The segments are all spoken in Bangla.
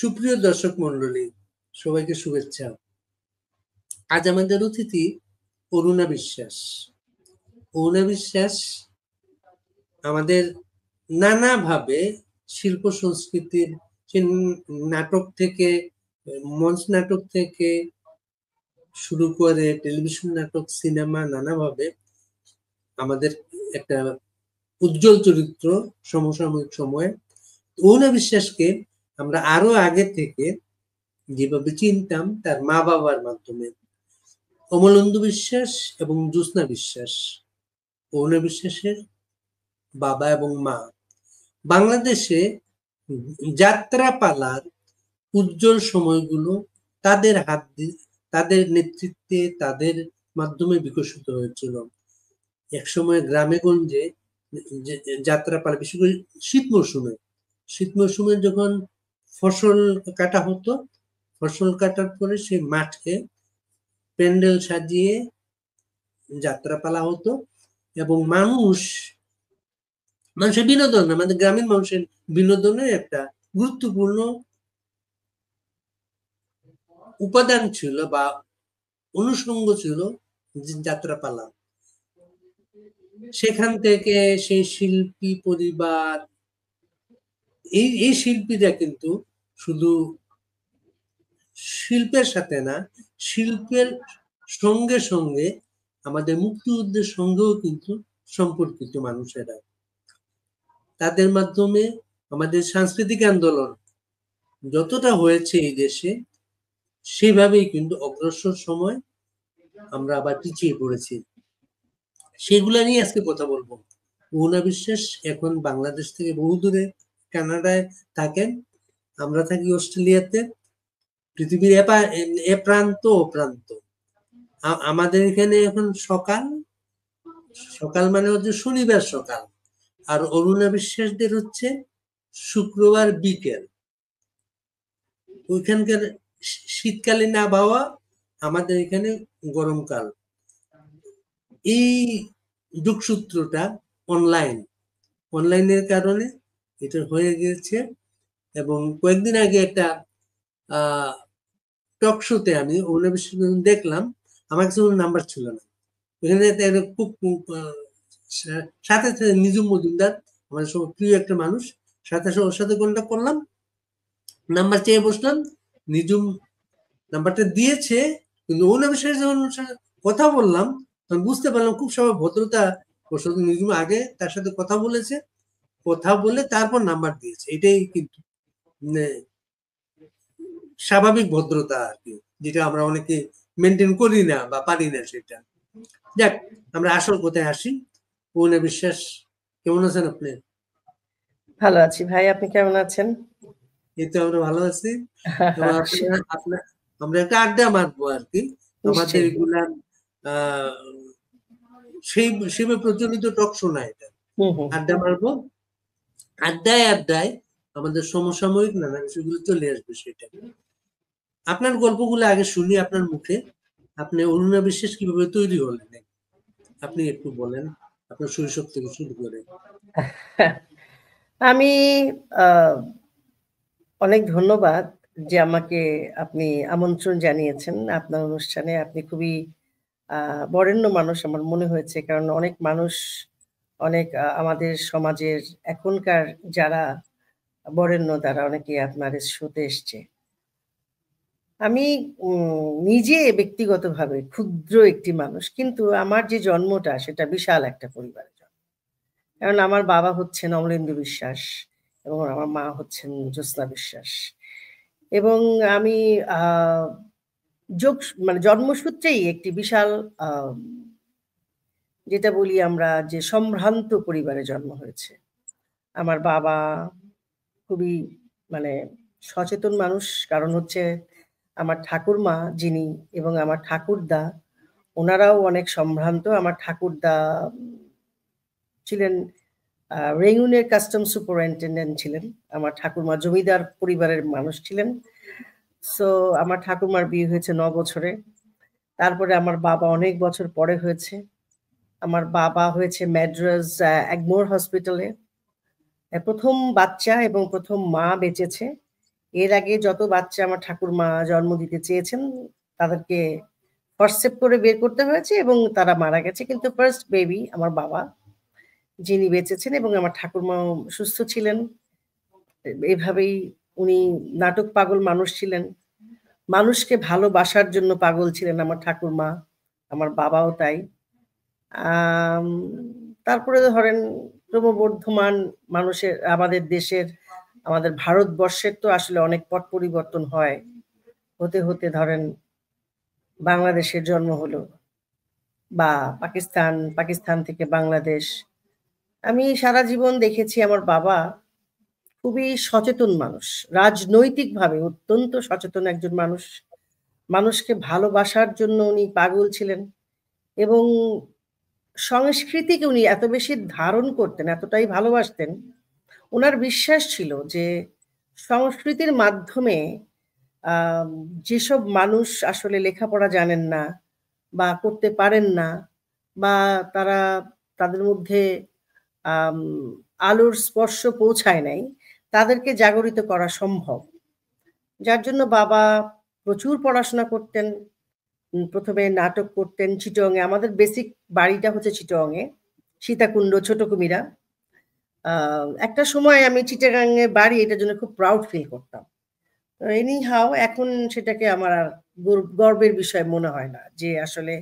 সুপ্রিয় দর্শক মন্ডলী, সবাইকে শুভেচ্ছা। আজ আমাদের অতিথি অরুণা বিশ্বাস। অরুণা বিশ্বাস আমাদের নানাভাবে শিল্প সংস্কৃতির নাটক থেকে, মঞ্চ নাটক থেকে শুরু করে টেলিভিশন নাটক, সিনেমা, নানাভাবে আমাদের একটা উজ্জ্বল চরিত্র সমসাময়িক সময়ে। অরুণা বিশ্বাসকে আমরা আরো আগে থেকে যেভাবে চিনতাম তার মা বাবার মাধ্যমে, অমলেন্দু বিশ্বাস এবং জ্যোৎস্না বিশ্বাস, অরুণা বিশ্বাসের বাবা এবং মা। বাংলাদেশে যাত্রাপালার উজ্জ্বল সময়গুলো তাদের হাত দিয়ে, তাদের নেতৃত্বে, তাদের মাধ্যমে বিকশিত হয়েছিল। একসময় গ্রামে গঞ্জে যাত্রাপালা, বিশেষ করে শীত মৌসুমে যখন ফসল কাটা হতো, ফসল কাটার পরে সেই মাঠে প্যান্ডেল সাজিয়ে যাত্রাপালা হতো এবং মানুষের বিনোদন, আমাদের গ্রামীণ মানুষের বিনোদনের একটা গুরুত্বপূর্ণ উপাদান ছিল বা অনুষঙ্গ ছিল যাত্রাপালা। সেখান থেকে সেই শিল্পী পরিবার, এই শিল্পীরা কিন্তু শুধু শিল্পের সাথে না, শিল্পের সঙ্গে সঙ্গে আমাদের মুক্তিযুদ্ধের সঙ্গেও কিন্তু সম্পর্কিত মানুষেরা। তাদের মাধ্যমে আমাদের সাংস্কৃতিক আন্দোলন যতটা হয়েছে এই দেশে, সেভাবেই কিন্তু অগ্রসর সময় আমরা আবার পিছিয়ে পড়েছি। সেগুলা নিয়ে আজকে কথা বলবো। অরুণা বিশ্বাস এখন বাংলাদেশ থেকে বহু দূরে কানাডায় থাকেন, আমরা থাকি অস্ট্রেলিয়াতে। পৃথিবীর এ প্রান্ত ও প্রান্ত। আমাদের এখানে এখন সকাল মানে হচ্ছে শনিবার সকাল, আর অরুণা বিশ্বাসদের হচ্ছে শুক্রবার বিকেল। ওইখানকার শীতকালীন আবহাওয়া, আমাদের এখানে গরমকাল। এই যোগসূত্রটা অনলাইনের কারণে এটা হয়ে গেছে। এবং কয়েকদিন আগে একটা টক শোতে আমি অরুণা বিশ্বাস দেখলাম, আমার কাছে ওর নাম্বার ছিল না। ওখানে খুব সাথে সাথে নিজুম মজুমদার, আমাদের সব প্রিয় একটা মানুষ, সাথে ওর সাথে কন্ট্যাক্ট করলাম, নাম্বার চেয়ে বসলাম। নিজুম নাম্বারটা দিয়েছে, কিন্তু অরুণা বিশ্বাস যখন কথা বললাম তখন বুঝতে পারলাম খুব সবাই ভদ্রতা, ওর সাথে নিজুম আগে তার সাথে কথা বলেছে, কথা বলে তারপর নাম্বার দিয়েছে। এটাই কিন্তু স্বাভাবিক ভদ্রতা আর কি, যেটা আমরা অনেকে মেনটেন করি না বা পারি না। সেটা যাক, আমরা আসল কোথায় আসি। অরুণা বিশ্বাস, কেমন আছেন আপনি? ভালো আছি ভাই, আপনি কেমন আছেন? এই তো আমরা ভালো আছি। আমরা একটা আড্ডা মারবো আর কি, আমাদের এগুলা সেই প্রচলিত টক শো না, এটা আড্ডা মারবো। আড্ডায় আমাদের সমসাময়িক নানা বিষয়গুলো চলে আসবে। সেটা আপনার গল্পগুলো আগে শুনি আপনার মুখে। আপনি অরুণা বিশ্বাস কিভাবে তৈরি হলেন, আপনি একটু বলেন, আপনার শৈশব থেকে শুরু করে। আমি অনেক ধন্যবাদ যে আমাকে আপনি আমন্ত্রণ জানিয়েছেন আপনার অনুষ্ঠানে। আপনি খুবই বরেণ্য মানুষ আমার মনে হয়েছে, কারণ অনেক মানুষ, অনেক আমাদের সমাজের এখনকার যারা বরেণ্য তারা অনেকে আপনার শোতে এসছে। আমি নিজে ব্যক্তিগতভাবে ক্ষুদ্র একটি মানুষ, কিন্তু আমার যে জন্মটা সেটা বিশাল একটা পরিবারের জন্ম। কারণ আমার বাবা হচ্ছেন অমলেন্দু বিশ্বাস এবং আমার মা হচ্ছেন জ্যোৎস্না বিশ্বাস। এবং আমি মানে জন্মসূত্রেই একটি বিশাল যেটা বলি আমরা যে সম্ভ্রান্ত পরিবারে জন্ম হয়েছে। আমার বাবা খুবই মানে সচেতন মানুষ, কারণ হচ্ছে আমার ঠাকুরমা যিনি এবং আমার ঠাকুরদা, ওনারাও অনেক সম্ভ্রান্ত। আমার ঠাকুরদা ছিলেন রেঙ্গুনের কাস্টম সুপারিনটেন্ডেন্ট ছিলেন। আমার ঠাকুরমা জমিদার পরিবারের মানুষ ছিলেন। সো আমার ঠাকুরমার বিয়ে হয়েছে 9 বছরে। তারপরে আমার বাবা অনেক বছর পরে হয়েছে। আমার বাবা হয়েছে ম্যাড্রাস এগমোর হসপিটালে প্রথম বাচ্চা এবং প্রথম মা বেঁচেছে। এর আগে যত বাচ্চা আমার ঠাকুরমা জন্ম দিতে চেয়েছেন তাদেরকে ফরসেপ করে বের করতে হয়েছে এবং তারা মারা গেছে, কিন্তু ফার্স্ট বেবি আমার বাবা, যিনি বেঁচেছেন এবং আমার ঠাকুরমাও সুস্থ ছিলেন। এভাবেই উনি নাটক পাগল মানুষ ছিলেন, মানুষকে ভালোবাসার জন্য পাগল ছিলেন আমার ঠাকুরমা, আমার বাবাও তাই। তারপরে ধরেন ক্রমবর্ধমান মানুষের, আমাদের দেশের, আমাদের ভারতবর্ষের তো আসলে অনেক পট পরিবর্তন হয়, হতে হতে ধরেন বাংলাদেশের জন্ম হলো, বা পাকিস্তান থেকে বাংলাদেশ। আমি সারা জীবন দেখেছি আমার বাবা খুবই সচেতন মানুষ, রাজনৈতিকভাবে অত্যন্ত সচেতন একজন মানুষ, মানুষকে ভালোবাসার জন্য উনি পাগল ছিলেন এবং সংস্কৃতিকে উনি এত বেশি ধারণ করতেন, এতটাই ভালোবাসতেন। ওনার বিশ্বাস ছিল যে সংস্কৃতির মাধ্যমে যেসব মানুষ আসলে লেখাপড়া জানেন না বা করতে পারেন না, বা তাদের মধ্যে আলোর স্পর্শ পৌঁছায় নাই, তাদেরকে জাগরিত করা সম্ভব। যার জন্য বাবা প্রচুর পড়াশোনা করতেন, প্রথমে নাটক করতেন চিটংয়ে। আমাদের বেসিক বাড়িটা হচ্ছে চিটংয়ে, সীতাকুণ্ড, ছোট কুমিরা। একটা সময় আমি চিটাগাংয়ে বাড়ি, এটার জন্য খুব প্রাউড ফিল করতাম। এনি হাও এখন সেটাকে আমার আর গর্বের বিষয় মনে হয় না, যে আসলে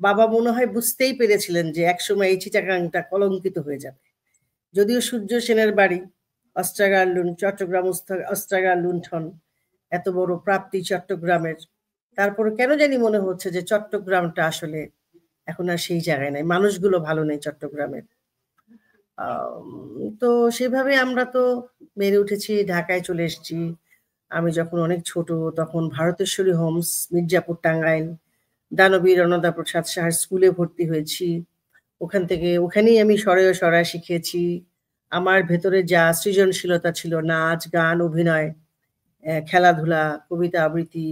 বাবা মনে হয় বুঝতেই পেরেছিলেন যে একসময় এই চিটাগাংটা কলঙ্কিত হয়ে যাবে। যদিও সূর্য সেনের বাড়ি অস্ত্রাগার চট্টগ্রাম অস্ত্রাগার লুণ্ঠন, এত বড় প্রাপ্তি চট্টগ্রামের, তারপরে কেন জানি মনে হচ্ছে যে চট্টগ্রামটা আসলে এখন আর সেই জায়গায় নাই, মানুষগুলো ভালো নেই চট্টগ্রামের। তো সেভাবে আমরা তো বেড়ে উঠেছি, ঢাকায় চলে এসেছি। আমি যখন অনেক ছোট তখন ভারতেশ্বরী হোমস, মির্জাপুর, টাঙ্গাইল, দানবীর অন্নদা প্রসাদ সাহার স্কুলে ভর্তি হয়েছি। ওখানেই আমি সরায় শিখেছি। আমার ভেতরে যা সৃজনশীলতা ছিল, নাচ, গান, অভিনয়, খেলাধুলা, কবিতা আবৃত্তি,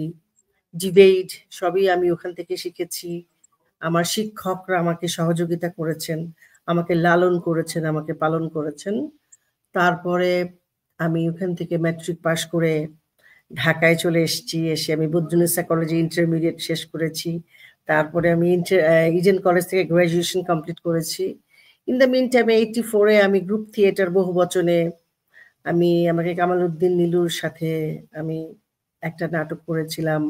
ডিবেট, সবই আমি ওখান থেকে শিখেছি। আমার শিক্ষকরা আমাকে সহযোগিতা করেছেন, আমাকে লালন করেছেন, আমাকে পালন করেছেন। তারপরে আমি ওখান থেকে ম্যাট্রিক পাশ করে ঢাকায় চলে এসেছি। এসে আমি বৈদ্যনাথ কলেজে ইন্টারমিডিয়েট শেষ করেছি। তারপরে আমি ইডেন কলেজ থেকে গ্র্যাজুয়েশন কমপ্লিট করেছি। ইন দ্য মিন টাইমে 84-এ আমি গ্রুপ থিয়েটার বহু বচনে আমাকে কামাল উদ্দিন নীলুর সাথে আমি একটা নাটক করেছিলাম।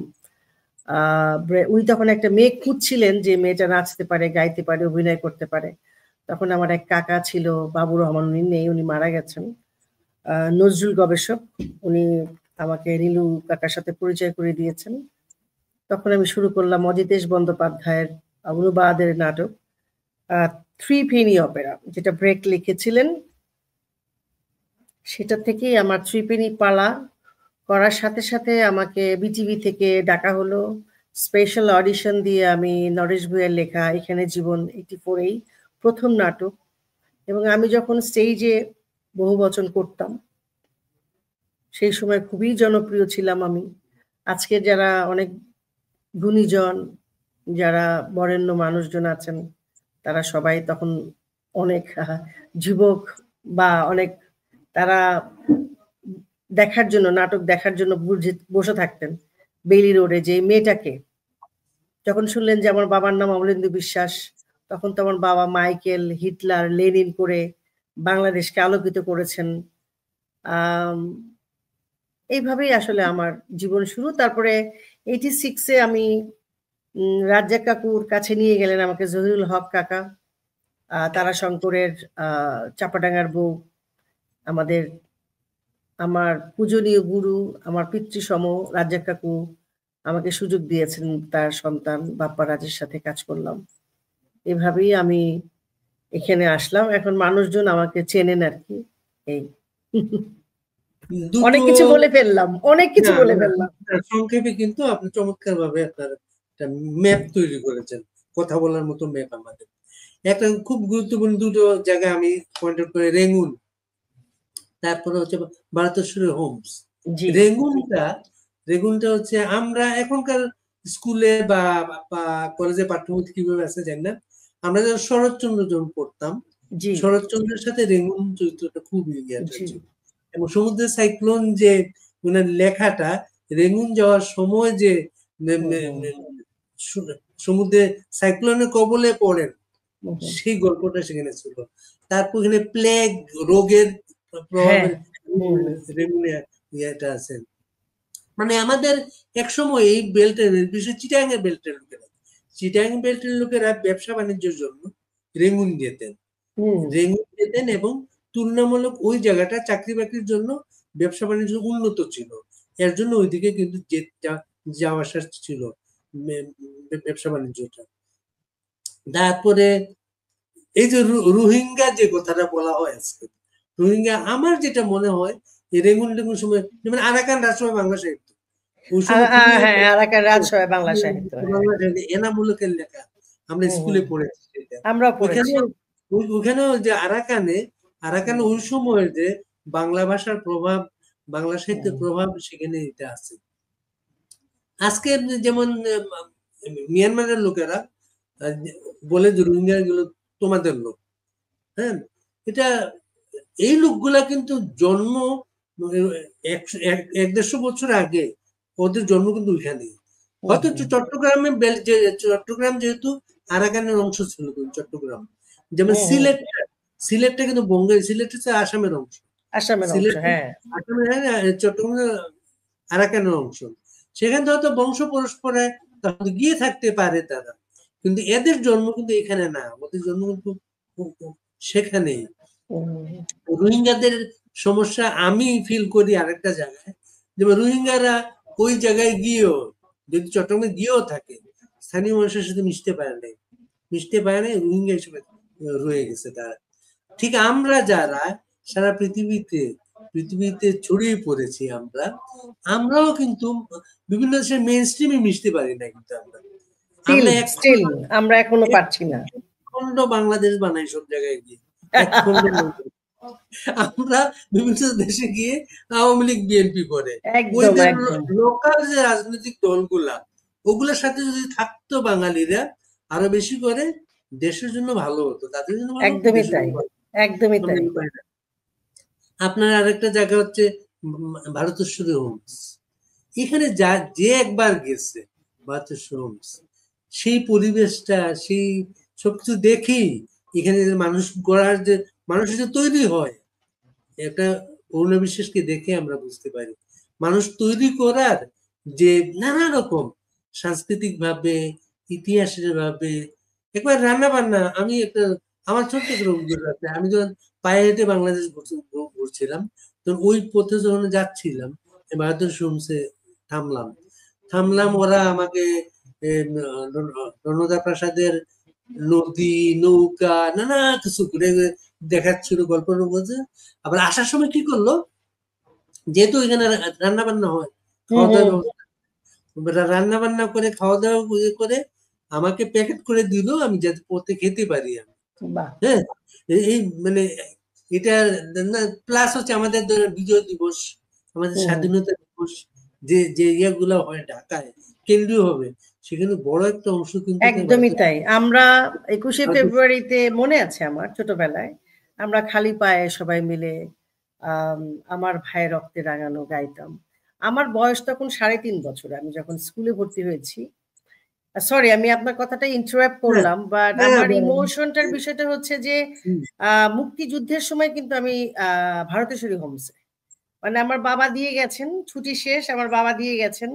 উনি তখন একটা মেয়ে খুঁজছিলেন যে মেয়েটা নাচতে পারে, গাইতে পারে, অভিনয় করতে পারে। তখন আমার এক কাকা ছিল, বাবুর রহমান, উনি নেই, উনি মারা গেছেন, নজরুল গবেষক। উনি আমাকে নীলু কাকার সাথে পরিচয় করে দিয়েছেন। তখন আমি শুরু করলাম অজিতেশ বন্দ্যোপাধ্যায়ের অনুবাদের নাটক থ্রি পেনি অপেরা, যেটা ব্রেক লিখেছিলেন। সেটা থেকেই আমার থ্রি পেনি পালা করার সাথে সাথে আমাকে বিটিভি থেকে ডাকা হলো, স্পেশাল অডিশন দিয়ে আমি নরেশ ভূঁইয়ার লেখা এখানে জীবন 84-এই প্রথম নাটক। এবং আমি যখন স্টেজে বহু বচন করতাম সেই সময় খুবই জনপ্রিয় ছিলাম আমি। আজকে যারা অনেক গুণীজন, যারা বরেণ্য মানুষজন আছেন, তারা সবাই তখন অনেক যুবক, বা অনেক, তারা নাটক দেখার জন্য বসে থাকতেন বেইলি রোডে, যে মেয়েটাকে যখন শুনলেন যে আমার বাবার নাম অমলেন্দু বিশ্বাস, তখন তো আমার বাবা মাইকেল, হিটলার, লেনিন করে বাংলাদেশকে আলোকিত করেছেন। এইভাবেই আসলে আমার জীবন শুরু। তারপরে 86-এ আমি রাজ্জাক কাকুর কাছে নিয়ে গেলেন আমাকে জহিরুল হক কাকা, তারাশঙ্করের চাপাডাঙ্গার বউ, আমার পূজনীয় গুরু, আমার পিতৃসম রাজ্জাক কাকু আমাকে সুযোগ দিয়েছেন, তার সন্তান বাপ্পা রাজের সাথে কাজ করলাম। এভাবেই আমি এখানে আসলাম। এখন মানুষজন আমাকে চেনেন আর কি। এই অনেক কিছু বলে ফেললাম। সংক্ষেপে কিন্তু আপনি চমৎকার ভাবে আপনার একটা ম্যাপ তৈরি করেছেন, কথা বলার মতো ম্যাপ। আমাদের একটা খুব গুরুত্বপূর্ণ দুটো জায়গায় আমি পয়েন্ট আউট করে, রেঙ্গুন, তারপরে হচ্ছে ভারতেশ্বরী হোমস। রেঙ্গুনটা হচ্ছে আমরা এখনকার স্কুলে বা কলেজে পাঠ্যপুস্তক কিভাবে আছে জানি না, আমরা যখন শরৎচন্দ্র যখন পড়তাম, শরৎচন্দ্রের সাথে রেঙ্গুন চরিত্রটা খুব এবং সমুদ্রের সাইক্লোন যে ওনার লেখাটা রেঙ্গুন যাওয়ার সময় যে সমুদ্রে সাইক্লোনের কবলে পড়েন সেই গল্পটা সেখানে ছিল। তারপর এখানে প্লেগ রোগের প্রভাবে রেঙ্গুনে ইয়েটা আছে। মানে আমাদের একসময় এই বেল্টের, বিশেষ চিটাগাং এর বেল্টের লোকেরা, চিটাগাং বেল্টের লোকেরা ব্যবসা বাণিজ্যের জন্য রেঙ্গুন যেতেন, এবং তুলনামূলক ওই জায়গাটা চাকরি বাকরির জন্য, ব্যবসা বাণিজ্য উন্নত ছিল, এর জন্য ওইদিকে কিন্তু যাওয়া আসা ছিল ব্যবসা বাণিজ্যটা। তারপরে এই যে রোহিঙ্গা যে কথাটা বলা হয় আজকে, রোহিঙ্গা আমার যেটা মনে হয় রেঙ্গুন টেঙ্গুন সময়, যেমন আরাকান রাজসভা বাংলা সাহিত্য, এনামূলকের লেখা আমরা স্কুলে পড়েছি, ওখানেও যে আরাকানে ওই সময়ের যে বাংলা ভাষার প্রভাব, বাংলা সাহিত্যের প্রভাব সেখানে এটা আছে। আজকে যেমন মিয়ানমারের লোকেরা বলে যে রোহিঙ্গা গুলো তোমাদের লোক, হ্যাঁ, এটা এই লোকগুলা কিন্তু জন্ম 100-150 বছর আগে, ওদের জন্ম কিন্তু ওইখানে। হয়তো চট্টগ্রাম যেহেতু আরাকানের অংশ ছিল, চট্টগ্রাম যেমন সিলেটটা কিন্তু বঙ্গের, সিলেট হচ্ছে আসামের অংশ, চট্টগ্রাম আরাকানের অংশ। সেখানে হয়তো বংশ পরস্পরে গিয়ে থাকতে পারে তারা, কিন্তু এদের জন্ম কিন্তু এখানে না, ওদের জন্ম কিন্তু সেখানেই। রোহিঙ্গাদের সমস্যা আমি ফিল করি আরেকটা জায়গায়, যেমন রোহিঙ্গারা ওই জায়গায় গিয়েও, যদি চট্টগ্রামে গিয়েও থাকে, স্থানীয় মানুষের সাথে মিশতে পারে নাই, রোহিঙ্গা হিসেবে রয়ে গেছে তারা। ঠিক আমরা যারা সারা পৃথিবীতে ছড়িয়ে পড়েছি, আমরাও কিন্তু বিভিন্ন দেশের মেইন স্ট্রিমে মিশতে পারি না, কিন্তু আমরা এখনো পারছি না। খন্ড বাংলাদেশ বানাই সব জায়গায় গিয়ে, আমরা বিভিন্ন দেশে গিয়ে আওয়ামী লীগ বিএনপি করে, লোকাল যে রাজনৈতিক দলগুলা, ওগুলোর সাথে যদি থাকতো বাঙালিরা আরো বেশি করে, দেশের জন্য ভালো হতো, তাদের জন্য একদমই তাই। আপনার আরেকটা জায়গা হচ্ছে ভারতেশ্বরী হোমস, এখানে যে একবার গেছে ভারতেশ্বরী হোমস, সেই পরিবেশটা, সেই সবকিছু দেখি, এখানে মানুষ গড়ার যে মানুষের যে তৈরি হয়, একটা অরুণা বিশ্বাসকে দেখে আমরা বুঝতে পারি মানুষ তৈরি করার যে নানা রকম সাংস্কৃতিক ভাবে, ইতিহাসের ভাবে, একবার রান্না বান্না। আমি একটা আমার ছোট্ট একটা অভিজ্ঞতা আছে, আমি যখন পায়ে হেঁটে বাংলাদেশ ঘুরছিলাম, তখন ওই পথে যখন যাচ্ছিলাম ভারতেশ্বরী হোমসে থামলাম, ওরা আমাকে রণদা প্রাসাদের নদী, নৌকা, নানা কিছু ঘুরে দেখাচ্ছিল, গল্পের মধ্যে। আবার আসার সময় কি করলো, যেহেতু এখানে রান্না বান্না হয়, খাওয়া দাওয়া, রান্না বান্না করে খাওয়া দাওয়া করে আমাকে প্যাকেট করে দিল, আমি যাতে পথে খেতে পারি আমি। হ্যাঁ, এই মানে এটা প্লাস হচ্ছে আমাদের বিজয় দিবস, আমাদের স্বাধীনতা দিবস, যে ইয়েগুলো হয় ঢাকায় কেন্দ্রীয় হবে, সেখানে বড় একটা অংশ কিন্তু একদমই তাই। আমরা 21শে ফেব্রুয়ারিতে মনে আছে আমার ছোটবেলায়, আমরা খালি পায়ে সবাই মিলে আমার ভাইয়ের রক্তে রাঙানো গাইতাম। আমার বয়স তখন 3.5 বছর, আমি যখন স্কুলে ভর্তি হয়েছি। সরি, আমি আপনার কথাটা ইন্টারাপ্ট করলাম, বাট আমার ইমোশনটার বিষয়টা হচ্ছে যে মুক্তিযুদ্ধের সময় কিন্তু আমি ভারতেশ্বরী হোমসে, মানে আমার বাবা দিয়ে গেছেন, ছুটি শেষ আমার বাবা দিয়ে গেছেন,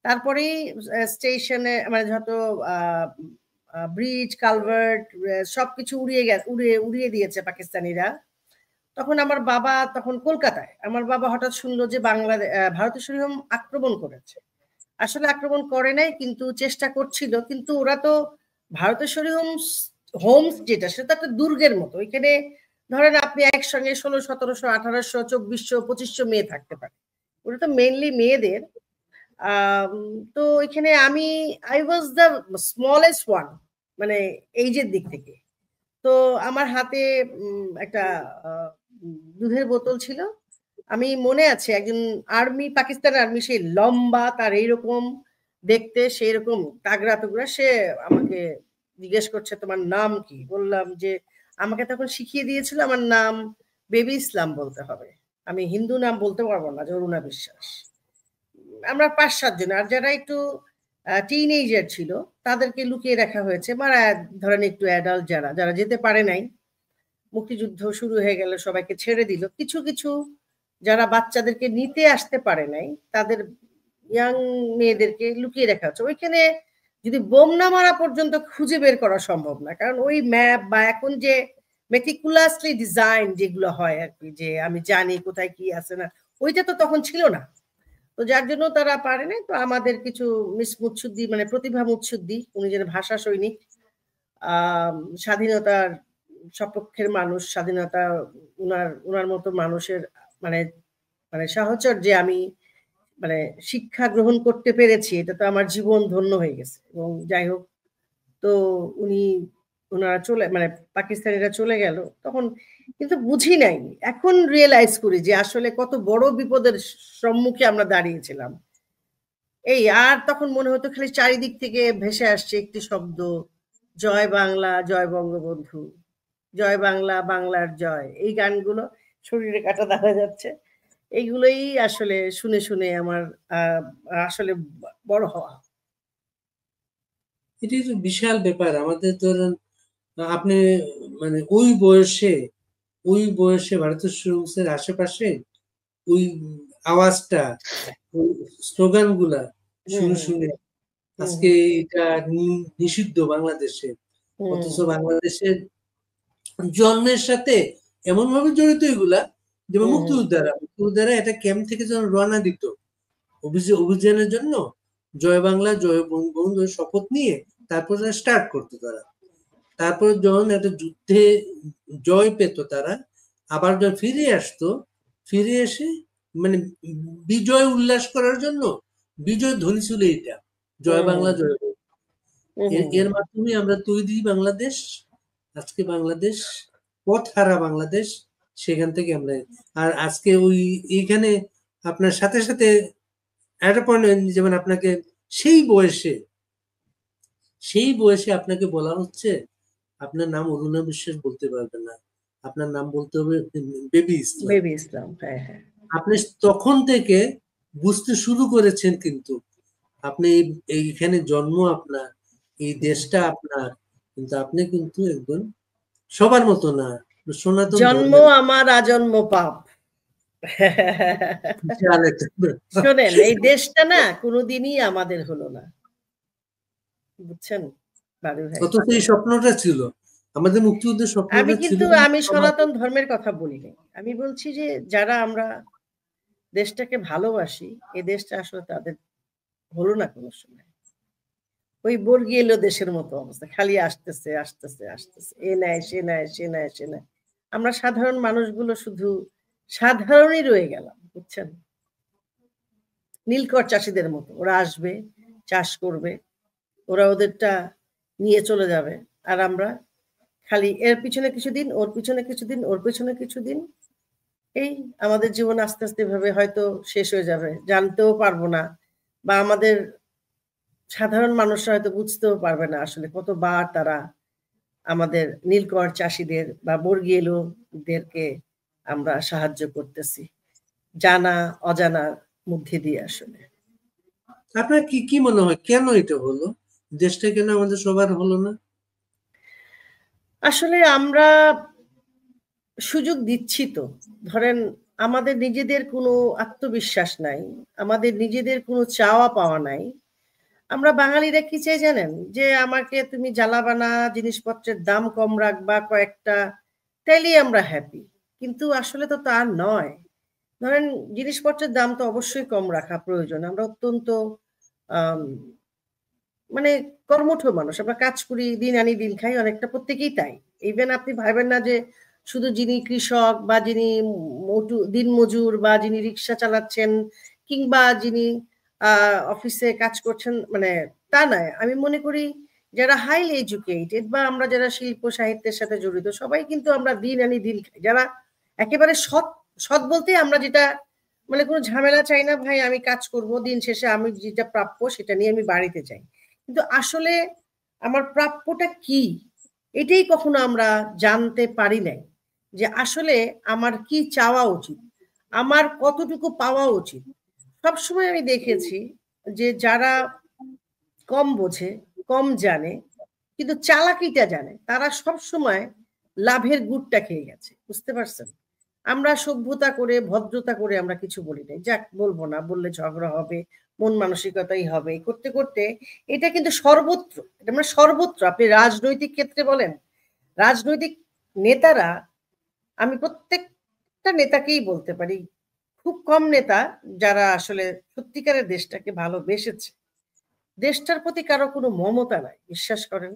তারপরেই স্টেশনে মানে যত ব্রিজ, কালভার্ট সবকিছু উড়িয়ে দিয়েছে পাকিস্তানিরা। তখন আমার বাবা তখন কলকাতায়, আমার বাবা হঠাৎ শুনলো যে ভারতেশ্বরী হোম আক্রমণ করেছে। আসলে আক্রমণ করে নাই, কিন্তু চেষ্টা করছিল। কিন্তু ওরা তো ভারতেশ্বরী হোমস যেটা, সেটা একটা দুর্গের মতো। এখানে ধরেন আপনি একসঙ্গে 1600, 1700, 1800, 2400, 2500 মেয়ে থাকতে পারে। ওটা তো মেইনলি মেয়েদের। তো এখানে I was the smallest one, মানে এইজের দিক থেকে। তো আমার হাতে একটা দুধের বোতল ছিল। আমি মনে আছে একজন পাকিস্তান আর্মি, সেই লম্বা, তার এইরকম দেখতে, সেই রকম তাগড়া টুকরা, সে আমাকে জিজ্ঞেস করছে তোমার নাম কি। বললাম যে আমাকে তখন শিখিয়ে দিয়েছিল আমার নাম বেবি ইসলাম বলতে হবে। আমি হিন্দু নাম বলতে পারবো না, যে অরুণা বিশ্বাস। আমরা ৫-৭ জন, আর যারা একটু টিনেজার ছিল তাদেরকে লুকিয়ে রাখা হয়েছে, বা ধরেন একটু অ্যাডাল্ট যারা যারা যেতে পারে নাই, মুক্তিযুদ্ধ শুরু হয়ে গেল সবাইকে ছেড়ে দিল, কিছু কিছু যারা বাচ্চাদেরকে নিতে আসতে পারে নাই তাদের ইয়াং মেয়েদেরকে লুকিয়ে রাখা হচ্ছে ওইখানে। যদি বোম না মারা পর্যন্ত খুঁজে বের করা সম্ভব না, কারণ ওই ম্যাপ বা এখন যে মেটিকুলাসলি ডিজাইন যেগুলো হয় আর কি, যে আমি জানি কোথায় কি আছে না, ওইটা তো তখন ছিল না। তো যার জন্য তারা পারে না। তো আমাদের কিছু মিস মুৎসুদ্দি, মানে প্রতিভা মুৎসুদ্দি, উনি যেন ভাষা সৈনিক, স্বাধীনতার সপক্ষের মানুষ, স্বাধীনতা উনার উনার মতো মানুষের মানে মানে সাহচর্যে আমি মানে শিক্ষা গ্রহণ করতে পেরেছি, এটা তো আমার জীবন ধন্য হয়ে গেছে। এবং যাই হোক, তো উনি ওনারা চলে, মানে পাকিস্তানিরা চলে গেল তখন, কিন্তু বুঝি নাই, এখন রিয়েলাইজ করি যে আসলে কত বড় বিপদের সম্মুখে আমরা দাঁড়িয়েছিলাম। এই আর তখন মনে হতো খালি চারিদিক থেকে ভেসে আসছে একটি শব্দ, জয় বাংলা, জয় বঙ্গবন্ধু, জয় বাংলা, বাংলার জয়। এই গানগুলো শরীরে কাটা দেখা যাচ্ছে। এইগুলোই আসলে শুনে শুনে আমার আসলে বড় হওয়া। এটি তো বিশাল ব্যাপার। আমাদের ধরেন আপনি মানে ওই বয়সে ভারতের সঙ্গীতের আশেপাশে ওই আওয়াজটা, ওই স্লোগান গুলা শুনে শুনে আজকে এটা নিষিদ্ধ বাংলাদেশে, অথচ বাংলাদেশের জন্মের সাথে এমন ভাবে জড়িত এগুলা, যেমন মুক্তিযোদ্ধারা একটা ক্যাম্প থেকে যখন রওনা দিত অভিযানের জন্য, জয় বাংলা জয় বঙ্গবন্ধু শপথ নিয়ে তারপর স্টার্ট করতো তারা। তারপর যখন একটা যুদ্ধে জয় পেত তারা, আবার যখন ফিরে আসতো, ফিরে এসে মানে বিজয় উল্লাস করার জন্য বিজয় ধ্বনি ছিল এটা, জয় বাংলা জয় বঙ্গবন্ধু। এর মাধ্যমে আমরা তৈরি বাংলাদেশ, আজকে বাংলাদেশ পথ হারা বাংলাদেশ, সেখান থেকে আমরা। আর আজকে ওই এইখানে আপনার সাথে সাথে একটা পয়েন্ট, যেমন আপনাকে সেই বয়সে আপনাকে বলা হচ্ছে আপনার নাম অরুণা বিশ্বাস বলতে পারবেন না, আপনার নাম বলতে হবে বেবি ইসলাম। বেবি ইসলাম, হ্যাঁ হ্যাঁ। আপনি তখন থেকে বুঝতে শুরু করেছেন, কিন্তু আপনি এইখানে জন্ম আপনার, এই দেশটা আপনার, কিন্তু আপনি কিন্তু একজন সবার মতো না, সনাতন জন্ম ধর্মের আমার আজন্ম পাপ। বিশাল একটা শোনেন, এই দেশটা না কোনোদিনই আমাদের হলো না, বুঝছেন বাদু ভাই। অথচ এই স্বপ্নটা ছিল, আমাদের মুক্তিযুদ্ধের স্বপ্নটা ছিল। আমি সনাতন ধর্মের কথা বলি নাই, আমি বলছি যে যারা আমরা দেশটাকে ভালোবাসি, এই দেশটা আসলে তাদের হলো না কোনো সময়। ওই বর্গী এলো দেশের মতো অবস্থা, খালি আসতেছে আসতেছে আসতেছে, এ নেয় সে নেয় সে নেয় সে নেয়। আমরা সাধারণ মানুষগুলো শুধু সাধারণই রয়ে গেলাম, বুঝছেন। নীলকর চাষিদের মতো ওরা আসবে, চাষ করবে, ওরা ওদেরটা নিয়ে চলে যাবে, আর আমরা খালি এর পিছনে কিছুদিন, ওর পিছনে কিছুদিন, ওর পিছনে কিছুদিন, এই আমাদের জীবন আস্তে আস্তে ভাবে হয়তো শেষ হয়ে যাবে, জানতেও পারবো না, বা আমাদের সাধারণ মানুষরা হয়তো বুঝতেও পারবে না আসলে কতবার তারা আমাদের নীলকর চাষিদের বা বর্গী এলোদেরকে আমরা সাহায্য করতেছি, জানা অজানার মধ্যে দিয়ে। আসলে আপনার কি কি মনে হয় কেন এটা হলো, দেশটা কেন আমাদের সবার হলো না? আসলে আমরা সুযোগ দিচ্ছি তো, ধরেন আমাদের নিজেদের কোনো আত্মবিশ্বাস নাই, আমাদের নিজেদের কোনো চাওয়া পাওয়া নাই। আমরা বাঙালিরা কি চাই জানেন, যে আমাকে তুমি জ্বালাবা না, জিনিসপত্রের দাম কম রাখবা কয়েকটা, তাইলেই আমরা হ্যাপি। কিন্তু আসলে তো তা নয়। ধরেন জিনিসপত্রের দাম তো অবশ্যই কম রাখা প্রয়োজন, আমরা অত্যন্ত আম, মানে কর্মঠ মানুষ, আমরা কাজ করি, দিন আনি দিন খাই, অনেকটা প্রত্যেকেই তাই। ইভেন আপনি ভাবেন না যে শুধু যিনি কৃষক বা যিনি দিন মজুর বা যিনি রিক্সা চালাচ্ছেন কিংবা যিনি অফিসে কাজ করছেন, মানে তা নয়। আমি মনে করি যারা হাইলি এডুকেটেড বা আমরা যারা শিল্প সাহিত্যের সাথে জড়িত, সবাই কিন্তু আমরা দিন আনি দিন খাই। যারা একেবারে সৎ, সৎ বলতে আমরা যেটা মানে কোনো ঝামেলা চাই না, ভাই আমি কাজ করব, দিন শেষে আমি যেটা প্রাপ্য সেটা নিয়ে আমি বাড়িতে যাই, কিন্তু আসলে আমার প্রাপ্যটা কি এটাই কখনো আমরা জানতে পারি নাই, যে আসলে আমার কি চাওয়া উচিত। আমার কতটুকু পাওয়া উচিত। সবসময় আমি দেখেছি যে যারা কম বোঝে, কম জানে, কিন্তু চালাকিটা জানে, তারা সবসময় লাভের গুড়টা খেয়ে গেছে। বুঝতে পারছেন? আমরা সভ্যতা করে, ভদ্রতা করে আমরা কিছু বলি নাই। যাক, বলবো না, বললে ঝগড়া হবে, মন মানসিকতাই হবে। করতে, করতে এটা কিন্তু সর্বত্র, এটা মানে সর্বত্র। আপনি রাজনৈতিক ক্ষেত্রে বলেন, রাজনৈতিক নেতারা, আমি প্রত্যেকটা নেতাকেই বলতে পারি, খুব কম নেতা যারা আসলে সত্যিকারের দেশটাকে ভালোবেসেছে। দেশটার প্রতি কারো কোনো মমতা নাই, বিশ্বাস করেন।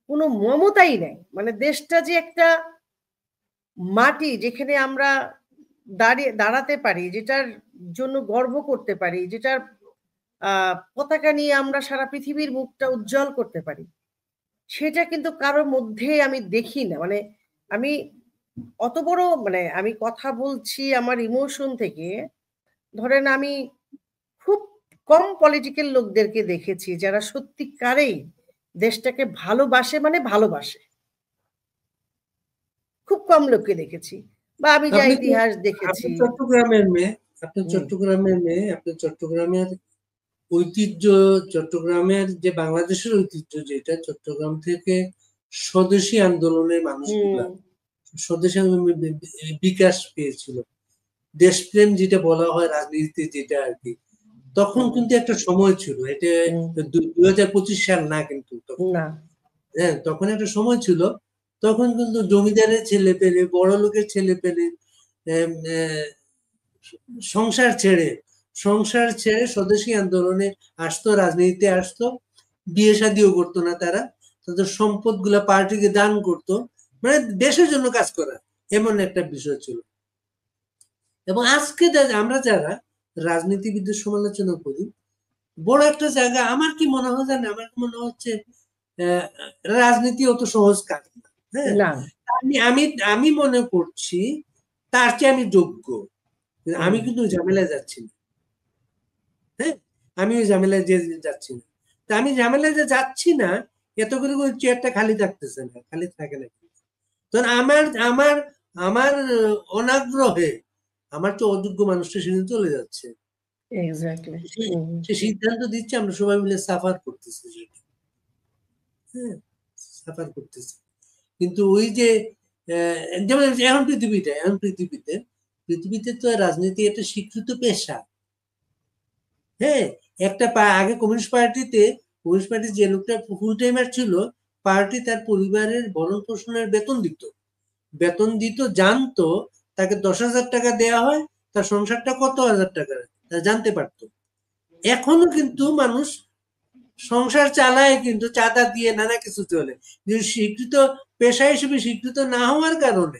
কোনো মমতাই নাই। মানে দেশটা যে একটা মাটি যেখানে আমরা দাঁড়াতে পারি, যেটার জন্য গর্ব করতে পারি, যেটার পতাকা নিয়ে আমরা সারা পৃথিবীর মুখটা উজ্জ্বল করতে পারি, সেটা কিন্তু কারোর মধ্যে আমি দেখি না। মানে আমি অত বড়, মানে আমি কথা বলছি আমার ইমোশন থেকে। ধরেন আমি খুব কম পলিটিক্যাল লোকদেরকে দেখেছি যারা সত্যিকারেই দেশটাকে ভালোবাসে, মানে ভালোবাসে। খুব কম লোককে দেখেছি, বা আমি যা আপনি ইতিহাস আপনি দেখেছি। চট্টগ্রামের মেয়ে, আপনি হুম, চট্টগ্রামের মেয়ে, আপনি চট্টগ্রামের ঐতিহ্য, চট্টগ্রামের যে বাংলাদেশের ঐতিহ্য, যেটা চট্টগ্রাম থেকে স্বদেশী আন্দোলনের মানুষগুলা হুম, স্বদেশী বিকাশ পেয়েছিল, দেশপ্রেম যেটা বলা হয় রাজনীতিতে, যেটা আর কি। তখন হুম, কিন্তু একটা সময় ছিল, এটা হুম, 2025 সাল না কিন্তু তখন। না, হ্যাঁ, তখন একটা সময় ছিল। তখন কিন্তু জমিদারের ছেলে পেলে, বড় লোকের ছেলে পেলে সংসার ছেড়ে সংসার ছেড়ে স্বদেশী আন্দোলনে আসতো, রাজনীতিতে আসতো। বিয়ে শাদিও করতো না তারা, তাদের সম্পদ গুলা পার্টিকে দান করতো, মানে দেশের জন্য কাজ করা, এমন একটা বিষয় ছিল। এবং আজকে আমরা যারা রাজনীতিবিদদের সমালোচনা করি, বড় একটা জায়গা, আমার কি মনে হয় জানে, আমার কি মনে হচ্ছে আহ, রাজনীতি অত সহজ কাজ না। হ্যাঁ, না। আমি আমি আমি মনে করছি তার চেয়ে আমি যোগ্য, হুম, আমি কিন্তু ওই ঝামেলায় যাচ্ছি না। হ্যাঁ, আমি ওই ঝামেলায় যাচ্ছি না। তা আমি ঝামেলায় যে যাচ্ছি না, এত করে ওই চেয়ারটা খালি থাকতেছে না, খালি থাকে না। তখন আমার আমার আমার অনাগ্রহে আমার তো অযোগ্য মানুষটা সেদিন চলে যাচ্ছে। এক্স্যাক্টলি। সে হুম, সে সিদ্ধান্ত দিচ্ছে, আমরা সবাই মিলে সাফার করতেছি সেটা। হ্যাঁ, সাফার করতেছি। কিন্তু ওই যে যেমন এখন পৃথিবীতে পৃথিবীতে তো রাজনীতি একটা স্বীকৃত পেশা। হ্যাঁ, একটা আগে কমিউনিস্ট পার্টি যে লোকটা ফুল টাইমার ছিল, পার্টি তার পরিবারের ভরণ পোষণের বেতন দিত, জানতো তাকে 10,000 টাকা দেওয়া হয়, তার সংসারটা কত হাজার টাকা, তা জানতে পারতো। এখনো কিন্তু মানুষ সংসার চালায় কিন্তু চাঁদা দিয়ে, নানা কিছু চলে। যে স্বীকৃত পেশা হিসেবে স্বীকৃত না হওয়ার কারণে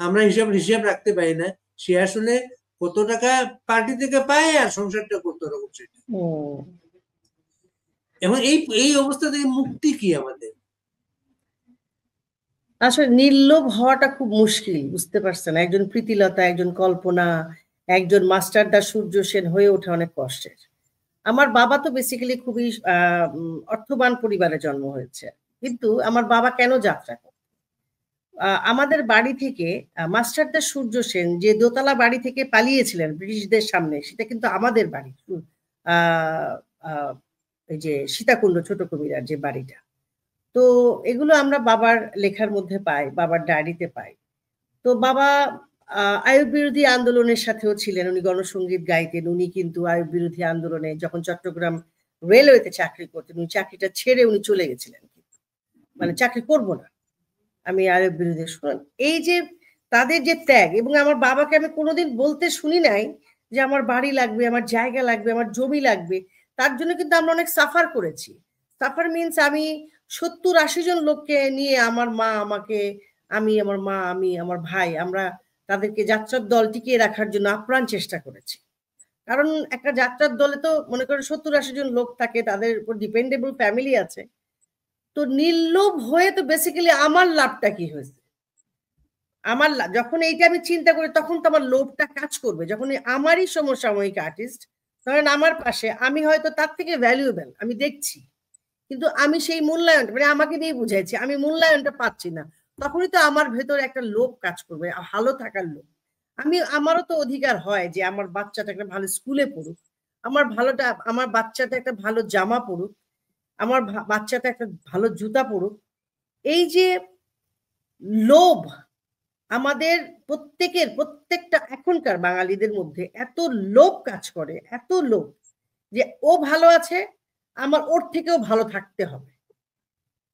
আমরা হিসাব রাখতে পারি না সে আসলে কত টাকা পার্টি থেকে পায় আর সংসারটা কত রকম সেটা। হুম। এবং এই অবস্থা থেকে মুক্তি কি আমাদের? আসলে নির্লোভ হওয়াটা খুব মুশকিল, বুঝতে পারছেন? একজন প্রীতিলতা, একজন কল্পনা, একজন মাস্টারদা সূর্য সেন হয়ে ওঠা অনেক কষ্টের। আমার বাবা তো বেসিক্যালি খুবই অর্থবান পরিবারে জন্ম হয়েছে। কিন্তু আমার বাবা কেন যাত্রা করে? আমাদের বাড়ি থেকে মাস্টারদা সূর্য সেন যে দোতলা বাড়ি থেকে পালিয়েছিলেন ব্রিটিশদের সামনে, সেটা কিন্তু আমাদের বাড়ি। আ আ এই যে সীতাকুণ্ড ছোট কুমিরার যে বাড়িটা। তো এগুলো আমরা বাবার লেখার মধ্যে পাই, বাবার ডায়েরিতে পাই। তো বাবা আইয়ুব বিরোধী আন্দোলনের সাথেও ছিলেন। উনি গণসংগীত গাইতেন। উনি কিন্তু আইয়ুব বিরোধী আন্দোলনে যখন চট্টগ্রাম রেলওয়েতে চাকরি করতেন, উনি চাকরিটা ছেড়ে উনি চলে গেছিলেন। মানে চাকরি করব না, আমি আইয়ুব বিরোধী। শুনুন, এই যে তাদের যে ত্যাগ, এবং আমার বাবাকে আমি কোনোদিন বলতে শুনি নাই যে আমার বাড়ি লাগবে, আমার জায়গা লাগবে, আমার জমি লাগবে। তার জন্য কিন্তু আমরা অনেক সাফার করেছি। সাফার মিন্স আমি ৭০-৮০ জন লোককে নিয়ে, আমার মা আমাকে, আমি, আমার মা, আমি, আমার ভাই, আমরা তাদেরকে যাত্রার দল টিকিয়ে রাখার জন্য আপ্রাণ চেষ্টা করেছি। কারণ একটা যাত্রার দলে তো মনে করেন ৭০-৮০ জন লোক থাকে, তাদের উপর ডিপেন্ডেবল ফ্যামিলি আছে। তো নির্লোভ হয়ে তো বেসিক্যালি আমার লাভটা কি হয়েছে? আমার যখন এইটা আমি চিন্তা করি, তখন তো আমার লোভটা কাজ করবে। যখন আমারই সমসাময়িক আর্টিস্ট ধরেন আমার পাশে, আমি হয়তো তার থেকে ভ্যালুয়েবল আমি দেখছি, কিন্তু আমি সেই মূল্যায়ন, মানে আমাকে দিয়ে বুঝাইছি, আমি মূল্যায়নটা পাচ্ছি না। তখনই তো আমার ভেতরে একটা লোভ কাজ করবে, ভালো থাকার লোভ। আমারও তো অধিকার হয় যে আমার বাচ্চাটা একটা ভালো স্কুলে পড়ুক, আমার বাচ্চাটা একটা ভালো জামা পড়ুক, আমার বাচ্চাটা একটা ভালো জুতা পড়ুক। এই যে লোভ আমাদের প্রত্যেকটা এখনকার বাঙালিদের মধ্যে এত লোভ কাজ করে, এত লোভ, যে ও ভালো আছে, আমার ওর থেকেও ভালো থাকতে হবে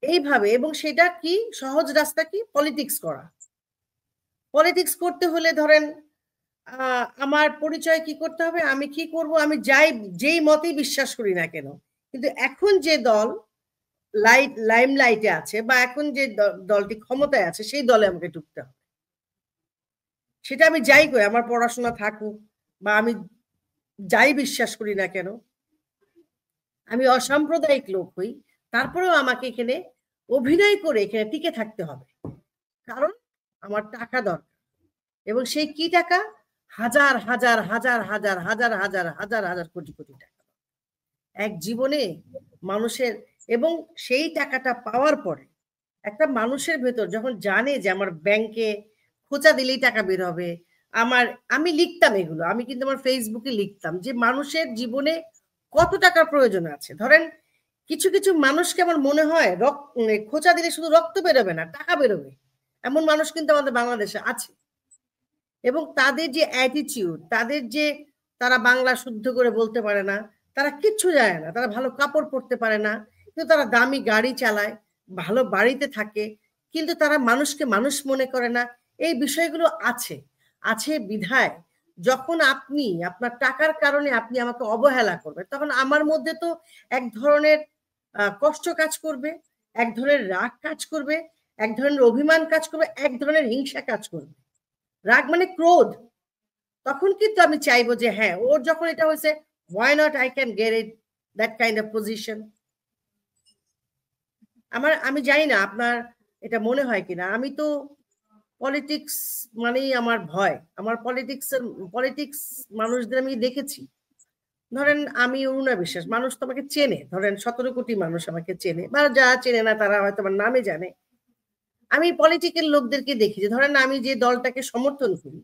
এইভাবে। এবং সেটা কি সহজ রাস্তা, কি পলিটিক্স করা। পলিটিক্স করতে হলে ধরেন আমার পরিচয় কি করতে হবে, আমি কি করব, আমি যেই মতেই বিশ্বাস করি না কেন, কিন্তু এখন যে দল লাইমলাইটে আছে বা এখন যে দলটি ক্ষমতায় আছে সেই দলে আমাকে ঢুকতে হবে। সেটা আমি যাই করি, আমার পড়াশোনা থাকুক বা আমি যাই বিশ্বাস করি না কেন, আমি অসাম্প্রদায়িক লোক হই, তারপরেও আমাকে এখানে অভিনয় করে এখানে টিকে থাকতে হবে, কারণ আমার টাকা দরকার। এবং সেই কি টাকা? হাজার হাজার হাজার হাজার হাজার হাজার হাজার হাজার কোটি কোটি টাকা এক জীবনে মানুষের। এবং সেই টাকাটা পাওয়ার পরে একটা মানুষের ভেতর যখন জানে যে আমার ব্যাংকে খোঁচা দিলেই টাকা বের হবে, আমি লিখতাম এগুলো, আমি কিন্তু আমার ফেসবুকে লিখতাম যে মানুষের জীবনে কত টাকার প্রয়োজন আছে। ধরেন কিছু কিছু মানুষকে আমার মনে হয় খোঁচা দিলে শুধু রক্ত বেরোবে না, টাকা বেরোবে, এমন মানুষ কিন্তু আমাদের বাংলাদেশে আছে। এবং তাদের যে অ্যাটিটিউড, তারা বাংলা শুদ্ধ করে বলতে পারে না, তারা কিচ্ছু জানে না, তারা ভালো কাপড় পরতে পারে না, কিন্তু তারা দামি গাড়ি চালায়, ভালো বাড়িতে থাকে, কিন্তু তারা মানুষকে মানুষ মনে করে না। এই বিষয়গুলো আছে বিধায় যখন আপনি আপনার টাকার কারণে আপনি আমাকে অবহেলা করবেন, তখন আমার মধ্যে তো এক ধরনের কষ্ট কাজ করবে, এক ধরনের রাগ কাজ করবে, এক ধরনের অভিমান কাজ করবে, এক ধরনের হিংসা কাজ করবে। রাগ মানে ক্রোধ। তখন কিন্তু আমি চাইবো যে হ্যাঁ, ওর যখন এটা হয়েছে, why not I can get it that kind of position। আমি জানি না আপনার এটা মনে হয় কিনা, আমি তো পলিটিক্স মানেই আমার ভয়। আমার পলিটিক্স মানুষদের আমি দেখেছি। ধরেন আমি অরুণা বিশ্বাস, মানুষ তো আমাকে চেনে, ধরেন 17 কোটি মানুষ আমাকে চেনে, বা যারা চেনে না তারা হয়তো আমার নামে জানে। আমি পলিটিক্যাল লোকদেরকে দেখি যে ধরেন আমি যে দলটাকে সমর্থন করি,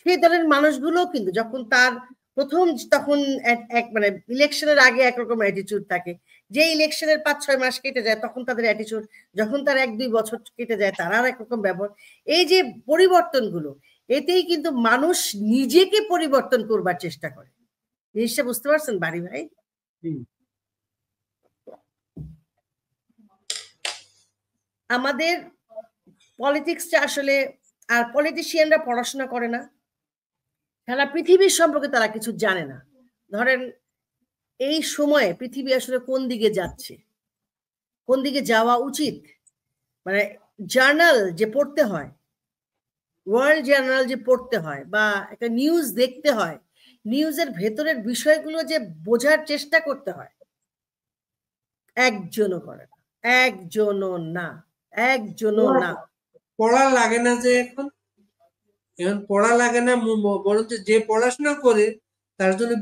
সেই দলের মানুষগুলো কিন্তু যখন তখন মানে ইলেকশনের আগে একরকম অ্যাটিটিউড থাকে, যে ইলেকশনের 5-6 মাস কেটে যায় তখন তাদের অ্যাটিটিউড, যখন তার 1-2 বছর কেটে যায় তারা আর একরকম ব্যবহার। এই যে পরিবর্তনগুলো, এতেই কিন্তু মানুষ নিজেকে পরিবর্তন করবার চেষ্টা করে। জিনিসটা বুঝতে পারছেন বাড়ি ভাই? আমাদের পলিটিক্সটা আসলে, আর পলিটিশিয়ানরা পড়াশোনা করে না, সারা পৃথিবীর সম্পর্কে তারা কিছু জানে না। ধরেন এই সময়ে পৃথিবী আসলে কোন দিকে যাচ্ছে, কোন দিকে যাওয়া উচিত, মানে জার্নাল যে পড়তে হয়, ওয়ার্ল্ড জার্নাল যে পড়তে হয়, বা একটা নিউজ দেখতে হয়, নিউজের ভেতরের বিষয়গুলো যে বোঝার চেষ্টা করতে হয়, একজনও করে না, একজনও না। পড়া লাগে না যে এখন পড়া লাগে না, বরঞ্চ যে পড়াশোনা করে তার জন্য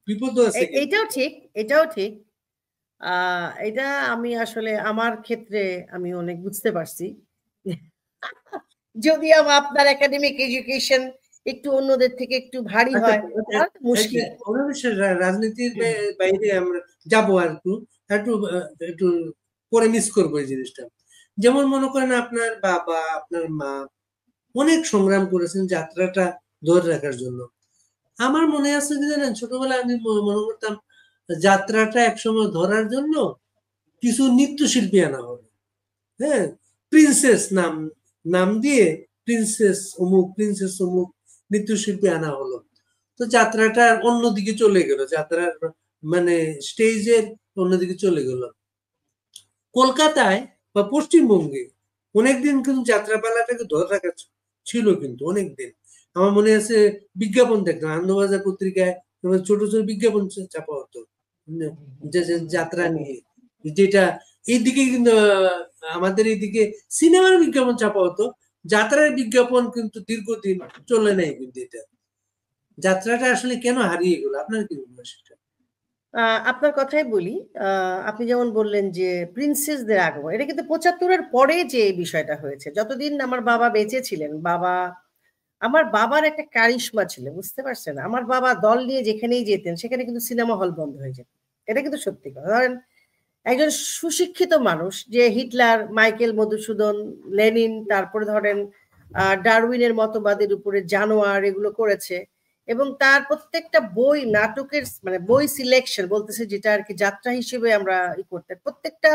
বিপদ আছে। এটাও ঠিক। এটা আমি আসলে আমার ক্ষেত্রে আমি অনেক বুঝতে পারছি। যদি আপনার একাডেমিক এডুকেশন একটু অন্যদের থেকে একটু ভারী হয়, মুশকিল। রাজনীতির বাইরে আমরা যাবো আর একটু একটু পরে মিস করবো এই জিনিসটা। যেমন মনে করেন আপনার বাবা, আপনার মা অনেক সংগ্রাম করেছেন যাত্রাটা ধরে রাখার জন্য। আমার মনে আছে কি জানেন, ছোটবেলায় আমি মনে করতাম যাত্রাটা একসময় ধরার জন্য কিছু নৃত্যশিল্পী আনা হবে। হ্যাঁ, প্রিন্সেস নাম দিয়ে প্রিন্সেস অমুক নৃত্যশিল্পী আনা হলো। তো যাত্রাটা অন্যদিকে চলে গেল, যাত্রার মানে স্টেজের অন্যদিকে চলে গেল। কলকাতায় বা পশ্চিমবঙ্গে অনেকদিন কিন্তু যাত্রাপালাটাকে ধরে রাখা ছিল, কিন্তু অনেকদিন। আমার মনে আছে বিজ্ঞাপন দেখতাম আনন্দবাজার পত্রিকায়, ছোট ছোট বিজ্ঞাপন চাপা হতো যাত্রা নিয়ে, যেটা এইদিকে কিন্তু আমাদের এইদিকে সিনেমার বিজ্ঞাপন চাপা হতো, যাত্রার বিজ্ঞাপন কিন্তু দীর্ঘদিন চলে নাই। কিন্তু এটা যাত্রাটা আসলে কেন হারিয়ে গেল, আপনার কি মনে হয় সেটা? আপনার কথাই বলি, আপনি যেমন বললেন যে প্রিন্সেসদের আগমন, এটা কিন্তু 75-এর পরে যে বিষয়টা হয়েছে। যতদিন আমার বাবা বেঁচে ছিলেন, বাবা আমার বাবার একটা কারিশমা ছিল, বুঝতে পারছেন? আমার বাবা দল নিয়ে যেখানেই যেতেন সেখানে কিন্তু সিনেমা হল বন্ধ হয়ে যেত। এটা কিন্তু সত্যি কথা। ধরেন একজন সুশিক্ষিত মানুষ যে হিটলার, মাইকেল মধুসূদন, লেনিন, তারপরে ধরেন ডারউইনের মতবাদের উপরে জানোয়ার এগুলো করেছে, এবং তার প্রত্যেকটা বই নাটকের মানে বই সিলেকশন বলতেছে যেটা আর কি যাত্রা হিসেবে আমরা করতেন, প্রত্যেকটা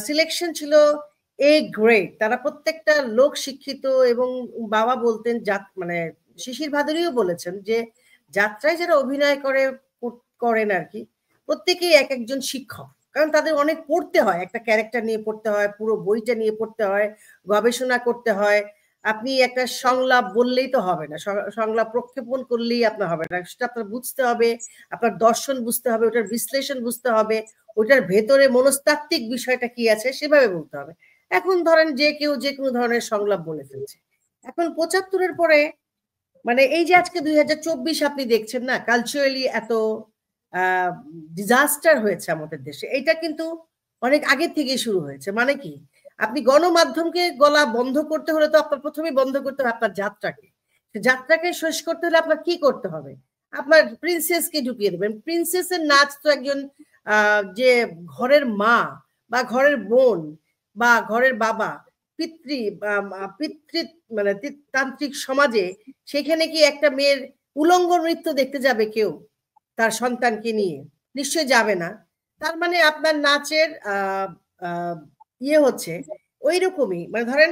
সিলেকশন ছিল এ গ্রেড। তারা প্রত্যেকটা লোক শিক্ষিত, এবং বাবা বলতেন মানে শিশির ভাদুরীও বলেছেন যে যাত্রায় যারা অভিনয় করেন আর কি প্রত্যেকেই এক একজন শিক্ষক, কারণ তাদের অনেক পড়তে হয়, একটা ক্যারেক্টার নিয়ে পড়তে হয়, পুরো বইটা নিয়ে পড়তে হয়, গবেষণা করতে হয়। আপনি একটা সংলাপ বললেই তো হবে না, সংলাপ প্রক্ষেপণ করলেই আপনার হবে না, সেটা আপনার বুঝতে হবে, আপনার দর্শন বুঝতে হবে, ওটার বিশ্লেষণ বুঝতে হবে, ওটার ভেতরে মনস্তাত্ত্বিক বিষয়টা কি আছে সেভাবে বলতে হবে। এখন ধরেন যে কেউ যে কোনো ধরনের সংলাপ বলে ফেলছে। এখন ৭৫-এর পরে মানে এই যে আজকে ২০২৪ আপনি দেখছেন না, কালচারালি এত ডিজাস্টার হয়েছে আমাদের দেশে, এটা কিন্তু অনেক আগে থেকে শুরু হয়েছে। মানে কি, আপনি গণমাধ্যমকে গলা বন্ধ করতে হলে তো আপনার প্রথমেই বন্ধ করতে হবে আপনার যাত্রাকে। যাত্রাকে শেষ করতে হলে আপনার কি করতে হবে? আপনার প্রিন্সেসকে ঢুকিয়ে দেবেন। প্রিন্সেসের নাচ তো একজন যে ঘরের মা বা ঘরের বোন বা ঘরের বাবা পিতৃ মানে তান্ত্রিক সমাজে সেখানে কি একটা মেয়ের উলঙ্গ নৃত্য দেখতে যাবে কেউ তার সন্তানকে নিয়ে? নিশ্চয় যাবে না। তার মানে আপনার নাচের ইয়ে হচ্ছে ওই রকমই, মানে ধরেন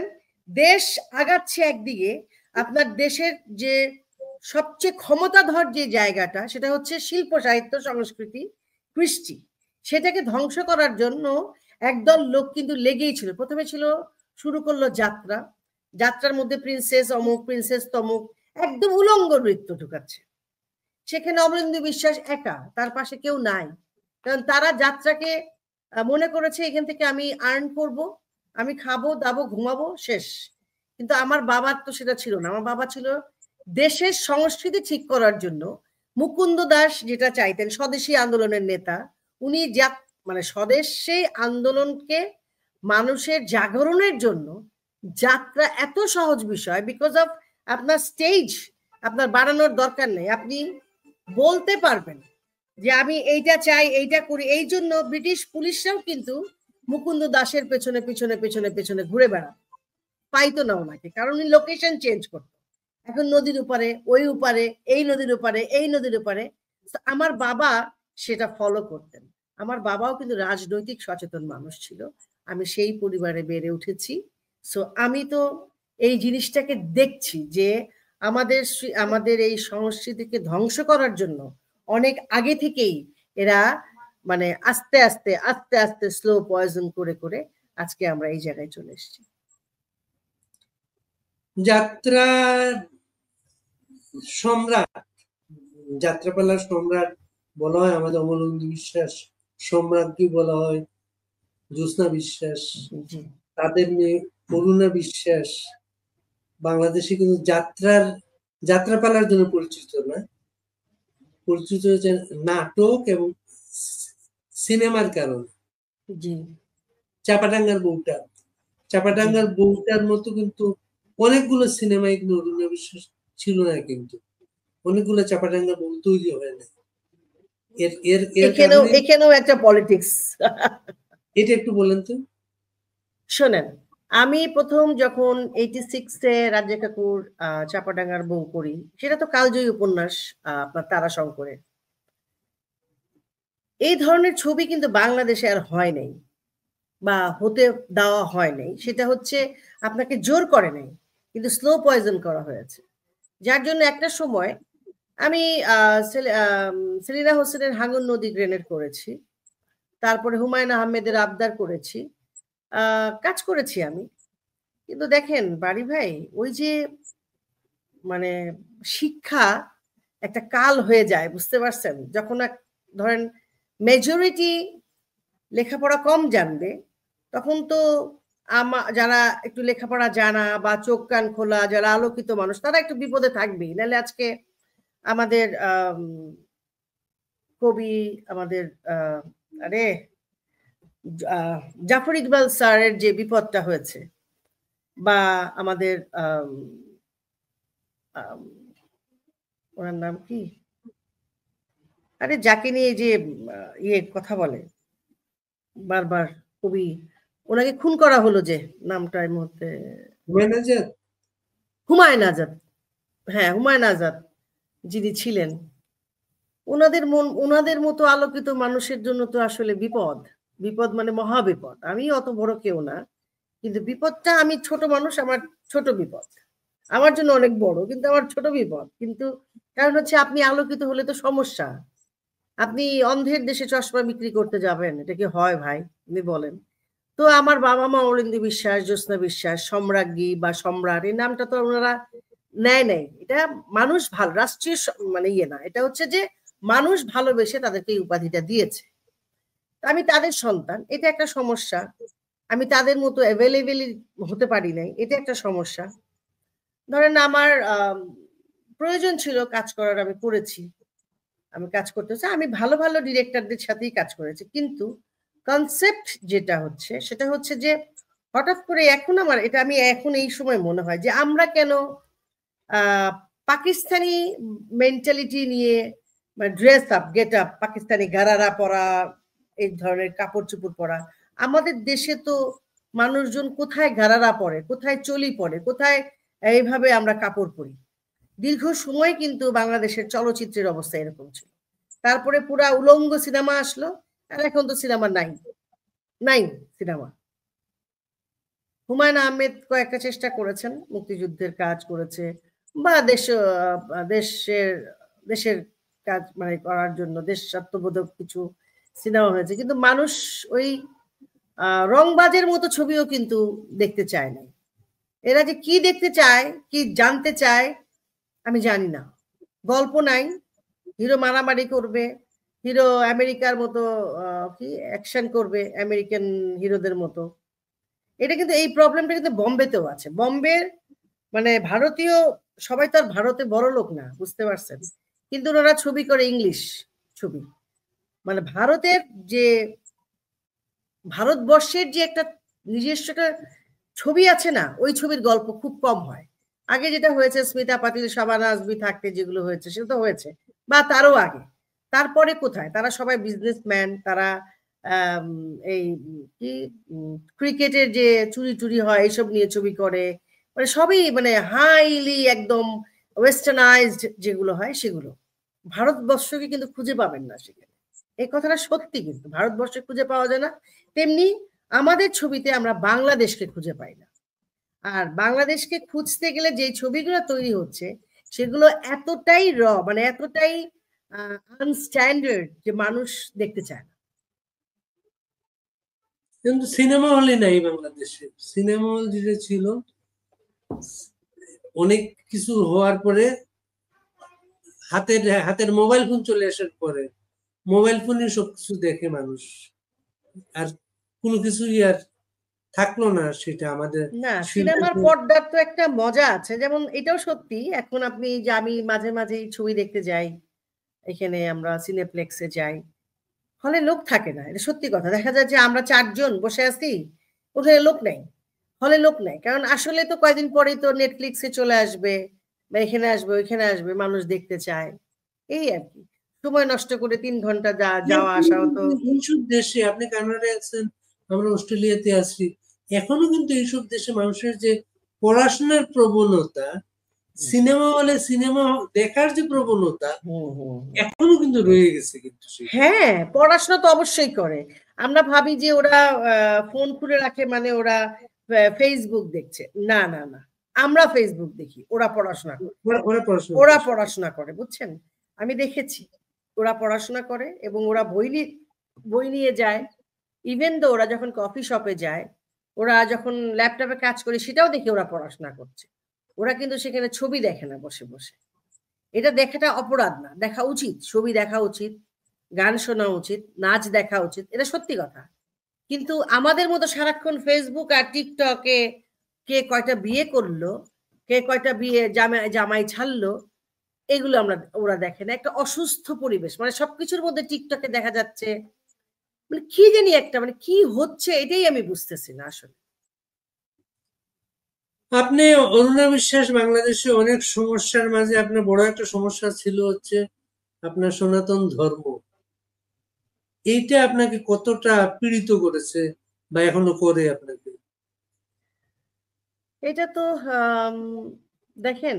দেশ আগাচ্ছে একদিকে, আপনার দেশের যে সবচেয়ে ক্ষমতাধর যে জায়গাটা সেটা হচ্ছে শিল্প সাহিত্য সংস্কৃতি কৃষ্টি, সেটাকে ধ্বংস করার জন্য একদল লোক কিন্তু লেগেই ছিল। প্রথমে ছিল, শুরু করলো যাত্রা, যাত্রার মধ্যে প্রিন্সেস অমুক প্রিন্সেস তমুক একদম উলঙ্গ নৃত্য ঢুকাচ্ছে। সেখানে অমরেন্দ্র বিশ্বাস একা, তার পাশে কেউ নাই, কারণ তারা যাত্রাকে মনে করেছে এখান থেকে আমি আর্ন করব, আমি খাবো দাবো ঘুমাবো শেষ। কিন্তু আমার বাবার তো সেটা ছিল না। আমার বাবা ছিল দেশের সংস্কৃতি ঠিক করার জন্য। মুকুন্দ দাস যেটা চাইতেন, স্বদেশী আন্দোলনের নেতা, উনি মানে স্বদেশী আন্দোলনকে মানুষের জাগরণের জন্য যাত্রা এত সহজ বিষয়, বিকজ অফ আপনার স্টেজ আপনার বাড়ানোর দরকার নেই, আপনি বলতে পারবেন যে আমি এইটা চাই এইটা করি। এই জন্য ব্রিটিশ পুলিশরাও কিন্তু মুকুন্দ দাসের পেছনে পেছনে পেছনে পেছনে ঘুরে বেড়াত, পাইতো না ওনাকে, কারণ উনি লোকেশন চেঞ্জ করতো, এখন নদীর উপরে, ওই উপরে, এই নদীর উপরে, এই নদীর উপরে। আমার বাবা সেটা ফলো করতেন। আমার বাবাও কিন্তু রাজনৈতিক সচেতন মানুষ ছিল, আমি সেই পরিবারে বেড়ে উঠেছি। সো আমি তো এই জিনিসটাকে দেখছি যে আমাদের আমাদের এই সংস্কৃতিকে ধ্বংস করার জন্য অনেক আগে থেকেই এরা মানে আস্তে আস্তে আস্তে আস্তে স্লো পয়জন করে করে আজকে আমরা এই জায়গায় চলে এসেছি। যাত্রার সম্রাট, যাত্রাপালার সম্রাট বলা হয় আমাদের অমলেন্দু বিশ্বাস, সম্রাজ্ঞী বলা হয় জ্যোৎস্না বিশ্বাস, তাদের মেয়ে করুণা বিশ্বাস। বাংলাদেশে কিন্তু যাত্রাপালার জন্য পরিচিত না, পরিচিত হচ্ছে নাটক এবং সিনেমার কারণে। চাপাডাঙ্গার বউটা, চাপাডাঙ্গার বউটার মতো কিন্তু অনেকগুলো সিনেমায় কিন্তু অরুণা বিশ্বাস ছিল না, কিন্তু অনেকগুলো চাপাডাঙ্গার বউ তৈরি হয় না। এখানেও একটা পলিটিক্স। এটা একটু বলেন তো। শোনেন, আমি প্রথম যখন 86-এ রাজ্জাক কাকুর চাপাডাঙ্গার বউ করি, সেটা তো কালজয়ী উপন্যাস আপনার তারাশঙ্করের। এই ধরনের ছবি কিন্তু বাংলাদেশে আর হয় নাই বা হতে দেওয়া হয় নাই, সেটা হচ্ছে আপনাকে জোর করে নাই, কিন্তু স্লো পয়জন করা হয়েছে। যার জন্য একটা সময় আমি সেলিনা হোসেনের হাঙ্গর নদী গ্রেনেড করেছি, তারপরে হুমায়ুন আহমেদের আবদার করেছি, কাজ করেছি আমি। কিন্তু দেখেন বাড়ি ভাই, ওই যে মানে শিক্ষা একটা কাল হয়ে যায়, বুঝতে পারছেন? যখন ধরেন মেজরিটি লেখাপড়া কম জানবে, তখন তো যারা একটু লেখাপড়া জানা বা চোখ কান খোলা যারা আলোকিত মানুষ তারা একটু বিপদে থাকবেই। নাহলে আজকে আমাদের কবি আমাদের আরে জাফর ইকবাল স্যারের যে বিপদটা হয়েছে, বা আমাদের ওনার নাম কি, আরে যাকে নিয়ে যে কথা বলে বারবার, খুবই, ওনাকে খুন করা হলো যে, নামটা এই মুহূর্তে, হুমায়ুন আজাদ। হ্যাঁ, হুমায়ুন আজাদ যিনি ছিলেন, ওনাদের মতো আলোকিত মানুষের জন্য তো আসলে বিপদ মানে মহাবিপদ। আমি অত বড় কেউ না, কিন্তু বিপদটা, আমি ছোট মানুষ, আমার ছোট বিপদ আমার জন্য অনেক বড়, কিন্তু আমার ছোট বিপদ। কিন্তু কারণ হচ্ছে আপনি আলোকিত হলে তো সমস্যা। আপনি অন্ধের দেশে চশমা বিক্রি করতে যাবেন, এটা কি হয় ভাই? আপনি বলেন তো। আমার বাবা মা অরিন্দী বিশ্বাস, জ্যোৎস্না বিশ্বাস, সম্রাজ্ঞী বা সম্রাট, এই নামটা তো ওনারা নেয়। এটা মানুষ ভালো, রাষ্ট্রীয় মানে না, এটা হচ্ছে যে মানুষ ভালোবেসে তাদেরকে এই উপাধিটা দিয়েছে। আমি তাদের সন্তান, এটা একটা সমস্যা। আমি তাদের মতো অ্যাভেলেবেল হতে পারি নাই, এটা একটা সমস্যা। ধরেন আমার প্রয়োজন ছিল কাজ করার, আমি করেছি, আমি কাজ করতে চাই, আমি ভালো ভালো ডিরেক্টরদের সাথেই কাজ করেছি। কিন্তু কনসেপ্ট যেটা হচ্ছে, সেটা হচ্ছে যে হঠাৎ করে এখন আমি এখন এই সময় মনে হয় যে আমরা কেন পাকিস্তানি মেন্টালিটি নিয়ে, dress up, get up, Pakistani gharara পরা, এই ধরনের কাপড় চোপড় পরা। আমাদের দেশে তো মানুষজন কোথায় গারারা পরে, কোথায় চলি পরে, কোথায় এইভাবে আমরা কাপড় পরি। দীর্ঘ সময় কিন্তু বাংলাদেশের চলচ্চিত্রের অবস্থা এরকম ছিল। তারপরে পুরা উলঙ্গ সিনেমা আসলো, আর এখন তো সিনেমা নাই সিনেমা। হুমায়ুন আহমেদ কয়েকটা চেষ্টা করেছেন, মুক্তিযুদ্ধের কাজ করেছে, বা দেশের কাজ মানে করার জন্য দেশাত্মবোধক কিছু সিনেমা হয়েছে, কিন্তু মানুষ ওই রংবাজের মতো ছবিও কিন্তু দেখতে চায় না। এরা যে কি দেখতে চায়, কি জানতে চায়, আমি জানি না। গল্প নাই, হিরো মারামারি করবে, হিরো আমেরিকার মতো কি অ্যাকশন করবে, আমেরিকান হিরোদের মতো। এটা কিন্তু, এই প্রবলেমটা কিন্তু বম্বেতেও আছে। বম্বের মানে ভারতীয় সবাই তো আর ভারতে বড় লোক না, বুঝতে পারছেন, কিন্তু ওনারা ছবি করে ইংলিশ ছবি। মানে ভারতবর্ষের যে একটা নিজস্ব একটা ছবি আছে না, ওই ছবির গল্প খুব কম হয়। আগে যেটা হয়েছে, স্মিতা পাতিল, শাবানা আজমি থাকতে যেগুলো হয়েছে, সেটা তো হয়েছে, বা তারও আগে। তারপরে কোথায়? তারা সবাই বিজনেসম্যান, তারা এই কি ক্রিকেটের যে চুরি হয় এইসব নিয়ে ছবি করে, মানে সবই মানে হাইলি একদম ওয়েস্টার্নাইজড যেগুলো হয় সেগুলো। ভারতবর্ষকে কিন্তু খুঁজে পাবেন না সেখানে, এই কথাটা সত্যি। কিন্তু ভারতবর্ষে খুঁজে পাওয়া যায় না, তেমনি আমাদের ছবিতে আমরা বাংলাদেশকে খুঁজে পাই না। আর বাংলাদেশকে খুঁজতে গেলে যে ছবিগুলো তৈরি হচ্ছে, সেগুলো এতটাই মানে এতটাই আনস্ট্যান্ডার্ড যে মানুষ দেখতে চায় না। কিন্তু সিনেমা হলে নাই বাংলাদেশে। সিনেমা হল যেটা ছিল, অনেক কিছু হওয়ার পরে হাতের মোবাইল ফোন চলে আসার পরে মোবাইল ফোনে সবকিছু দেখে মানুষ, আর কোনো কিছুই আর থাকলো না। সেটা আমাদের না, সিনেমার পর্দার তো একটা মজা আছে, যেমন এটাও সত্যি। এখন আপনি যে, আমি মাঝে মাঝে ছবি দেখতে যাই, এখানে আমরা সিনেপ্লেক্সে যাই, হলে লোক থাকে না, এটা সত্যি কথা। দেখা যায় যে আমরা 4 জন বসে আছি, ওখানে লোক নেই, হলে লোক নেই। কারণ আসলে তো কয়দিন পরেই তো নেটফ্লিক্সে চলে আসবে, বা এখানে আসবে, ওইখানে আসবে, মানুষ দেখতে চায়, এই আর কি। সময় নষ্ট করে 3 ঘন্টা যাওয়া আসা হতো। এইসব দেশে, আপনি কানাডায় আছেন, আমরা অস্ট্রেলিয়াতে আছি, এখনো কিন্তু এইসব দেশে মানুষের যে পড়াশোনার প্রবণতা, সিনেমা হলে সিনেমা দেখার যে প্রবণতা, এখনো কিন্তু রয়ে গেছে। কিন্তু হ্যাঁ, পড়াশোনা তো অবশ্যই করে। আমরা ভাবি যে ওরা ফোন খুলে রাখে মানে ওরা ফেসবুক দেখছে। না না না, আমরা ফেসবুক দেখি, ওরা পড়াশোনা করে। ওরা পড়াশোনা করে, বুঝছেন? আমি দেখেছি ওরা পড়াশোনা করে, এবং ওরা বই নিয়ে যায়। ইভেন দো ওরা যখন কফি শপে যায়, ওরা যখন ল্যাপটপে কাজ করে, সেটাও দেখে ওরা পড়াশোনা করছে। ওরা কিন্তু সেখানে ছবি দেখে না বসে বসে। এটা দেখাটা অপরাধ না, দেখা উচিত, ছবি দেখা উচিত, গান শোনা উচিত, নাচ দেখা উচিত, এটা সত্যি কথা। কিন্তু আমাদের মতো সারাক্ষণ ফেসবুক আর টিকটকে কে কয়টা বিয়ে করলো, কে কয়টা বিয়ে জামাই ছাড়লো, এগুলো ওরা দেখে না। একটা অসুস্থ পরিবেশ, মানে সবকিছুর মধ্যে টিকটকে দেখা যাচ্ছে, মানে কি জানি একটা, মানে কি হচ্ছে এটাই আমি বুঝতেছি না আসলে। আপনি অরুণা বিশ্বাস, বাংলাদেশে অনেক সমস্যার মাঝে আপনার বড় একটা সমস্যা ছিল হচ্ছে আপনার সনাতন ধর্ম। এইটা আপনাকে কতটা পীড়িত করেছে বা এখনো করে আপনাকে? এটা তো আম দেখেন,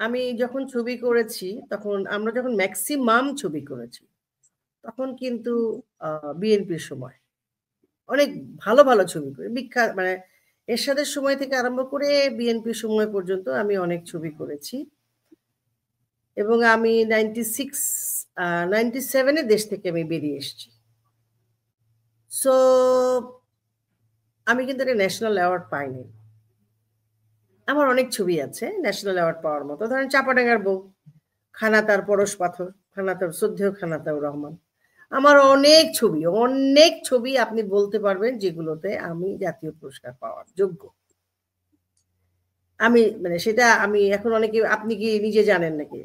আমি যখন ছবি করেছি, তখন আমরা যখন ম্যাক্সিমাম ছবি করেছি, তখন কিন্তু বিএনপির সময়। অনেক ভালো, ভালো ছবি করি। মানে এরশাদের সময় থেকে আরম্ভ করে বিএনপির সময় পর্যন্ত আমি অনেক ছবি করেছি। এবং আমি 97 এ দেশ থেকে আমি বেরিয়ে এসেছি। সো আমি কিন্তু একটা ন্যাশনাল অ্যাওয়ার্ড পাইনি। আমার অনেক ছবি আছে ন্যাশনাল অ্যাওয়ার্ড পাওয়ার মতো। ধরেন 'চাঁপাডাঙ্গার বউ', 'খানাতার পরশ পাথর', শ্রদ্ধেয় খানাতাউর রহমান। আমার অনেক ছবি আপনি বলতে পারবেন যেগুলোতে আমি জাতীয় পুরস্কার পাওয়ার যোগ্য। আমি মানে সেটা আমি এখন অনেকে, আপনি কি নিজে জানেন নাকি?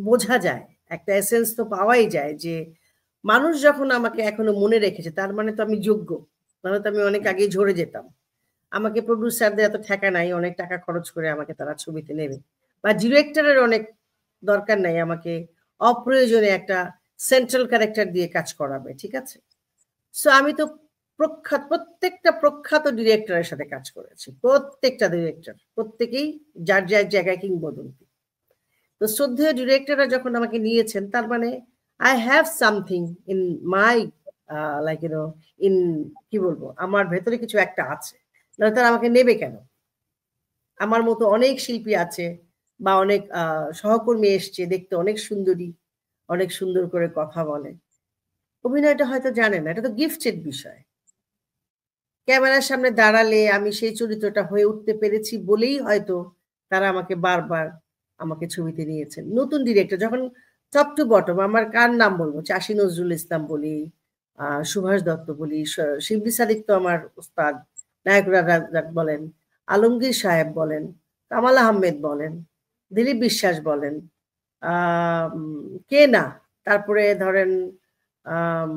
বোঝা যায়। একটা এসেন্স তো পাওয়াই যায় যে মানুষ যখন আমাকে এখনো মনে রেখেছে তার মানে তো আমি যোগ্য। নাহলে তো আমি অনেক আগেই ঝরে যেতাম। আমাকে প্রোডিউসারদের এত ঠেকা নাই, অনেক টাকা খরচ করে আমাকে তারা ছবিতে নেবে। বা ডিরেক্টরের অনেক দরকার নাই আমাকে অপ্রয়োজনে একটা সেন্ট্রাল ক্যারেক্টার দিয়ে কাজ করাবে। ঠিক আছে? সো আমি তো প্রত্যেকটা প্রখ্যাত ডিরেক্টরের সাথে কাজ করেছি। প্রত্যেকটা ডিরেক্টর, প্রত্যেকেই যার জায়গায় কিংবদন্তি। তো শ্রদ্ধেয় ডিরেক্টররা যখন আমাকে নিয়েছেন, তার মানে I have something in my like in কি বলবো, আমার ভেতরে কিছু একটা আছে। নাহলে তারা আমাকে নেবে কেন? আমার মতো অনেক শিল্পী আছে বা অনেক সহকর্মী এসছে, দেখতে অনেক সুন্দরী, অনেক সুন্দর করে কথা বলে। অভিনয়টা হয়তো জানে না, এটা তো গিফটেড বিষয়। ক্যামেরার সামনে দাঁড়ালে আমি সেই চরিত্রটা হয়ে উঠতে পেরেছি বলেই হয়তো তারা আমাকে বারবার আমাকে ছবিতে নিয়েছেন। নতুন ডিরেক্টর যখন টপ টু বটম, আমার কার নাম বলবো? চাষী নজরুল ইসলাম বলি, সুভাষ দত্ত বলি, শিবলি সাদিক তো আমার উস্তাদ, নায়করা রাজাক বলেন, আলমগীর সাহেব বলেন, কামাল আহমেদ বলেন, দিলীপ বিশ্বাস বলেন, আম কে না? তারপরে ধরেন আম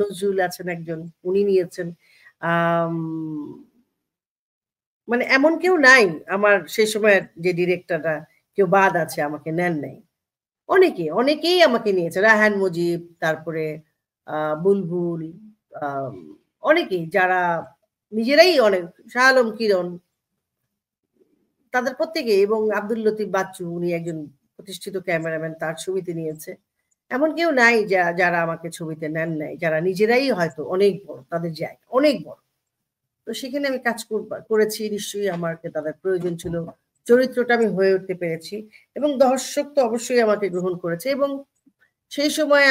নজরুল আছেন একজন, উনি নিয়েছেন। আম মানে এমন কেউ নাই আমার সেই সময়ের যে ডিরেক্টররা কেউ বাদ আছে আমাকে নেন নাই। অনেকেই আমাকে নিয়েছে। রায়হান মুজিব, তারপরে বুলবুল, আম অনেকেই যারা নিজেরাই অনেক, শাহ আলম কিরণ, তাদের প্রত্যেকেই, এবং আব্দুল লতিফ বাচ্চু উনি একজন প্রতিষ্ঠিত ক্যামেরাম্যান, তার ছবিতে নিয়েছে। এমন কেউ নাই যারা আমাকে ছবিতে নেন নাই, যারা নিজেরাই হয়তো অনেক বড়, তাদের জায়গা অনেক বড়। তো সেখানে আমি কাজ করেছি, নিশ্চয়ই আমাকে তাদের প্রয়োজন ছিল। চরিত্রটা আমি হয়ে উঠতে পেরেছি এবং দর্শক তো অবশ্যই আমাকে গ্রহণ করেছে। এবং সেই সময়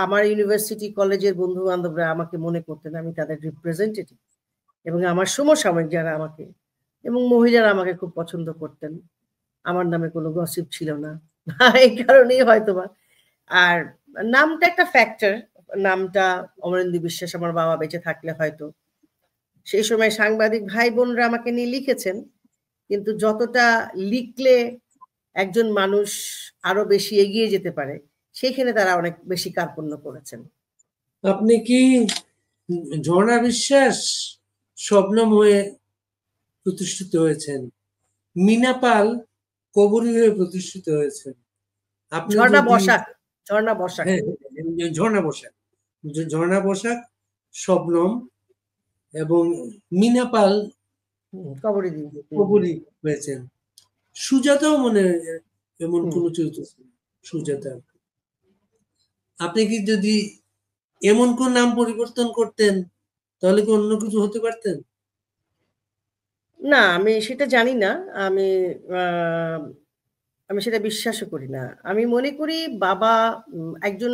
আমার ইউনিভার্সিটি কলেজের বন্ধু-বান্ধবরা আমাকে মনে করতেন আমি তাদের রিপ্রেজেন্টেটিভ, এবং আমার সমসাময়িক যারা আমাকে, এবং মহিলারা আমাকে খুব পছন্দ করতেন। আমার নামে কোনো গসিপ ছিল না। এই কারণেই হয়তোবা। আর নামটা একটা ফ্যাক্টর। নামটা অমরেন্দু বিশ্বাস আমার বাবা বেঁচে থাকলে হয়তো সেই সময় সাংবাদিক ভাই-বোনরা আমাকে নিয়ে লিখেছেন। কিন্তু যতটা লিখলে একজন মানুষ আরো বেশি এগিয়ে যেতে পারে, সেখানে তারা অনেক বেশি কার্পণ্য করেছেন। আপনি কি ঝর্ণা বিশ্বাস শবনম হয়ে প্রতিষ্ঠিত হয়েছেন? মিনা পাল কবরী হয়ে প্রতিষ্ঠিত হয়েছেন। আপনি ঝর্ণা যদি বসাক, ঝর্ণা বসাক। হ্যাঁ, ঝর্ণা বসাক, ঝর্ণা বসাক, শবনম এবং মিনা পাল কবরী দিন। কবরী হয়েছেন। সুজাতাও মনে হয় এমন হুম। কোন চরিত্র ছিল, সুজাতা। আপনি কি যদি এমন কোন নাম পরিবর্তন করতেন তাহলে কি অন্য কিছু হতে পারতেন? না, আমি সেটা জানি না। আমি আ আমি সেটা বিশ্বাসও করি না। আমি মনে করি বাবা একজন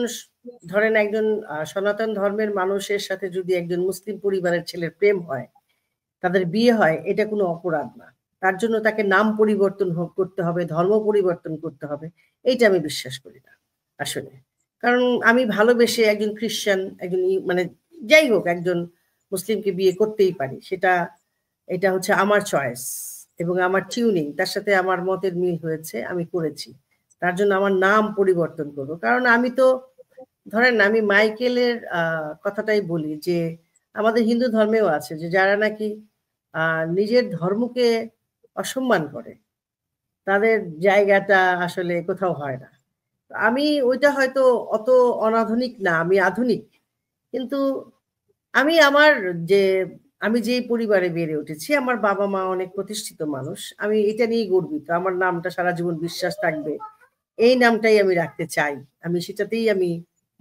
ধরেন একজন সনাতন ধর্মের মানুষের সাথে যদি একজন মুসলিম পরিবারের ছেলের প্রেম হয়, তাদের বিয়ে হয়, এটা কোনো অপরাধ না। তার জন্য তাকে নাম পরিবর্তন করতে হবে, ধর্ম পরিবর্তন করতে হবে। এইটা আমি বিশ্বাস করি না আসলে। কারণ আমি ভালোবেসে একজন খ্রিস্টান, একজন মানে যাই হোক একজন মুসলিমকে বিয়ে করতেই পারি। এটা হচ্ছে আমার চয়েস এবং আমার টিউনিং। তার সাথে আমার মতের মিল হয়েছে, আমি করেছি। তার জন্য আমার নাম পরিবর্তন করব। কারণ আমি তো ধরেন আমি মাইকেলের কথাটাই বলি যে আমাদের হিন্দু ধর্মেও আছে যে যারা নাকি নিজের ধর্মকে অসম্মান করে, তাদের জায়গাটা আসলে কোথাও হয় না। আমি ওইটা হয়তো অত অনাধুনিক না, আমি আধুনিক। কিন্তু আমি আমার যে আমি যেই পরিবারে বেড়ে উঠেছি, আমার বাবা-মা অনেক প্রতিষ্ঠিত মানুষ। আমি এটা নিয়েই গর্বিত। আমার নামটা সারা জীবন বিশ্বাস থাকবে। এই নামটাই আমি রাখতে চাই। আমি সেটাতেই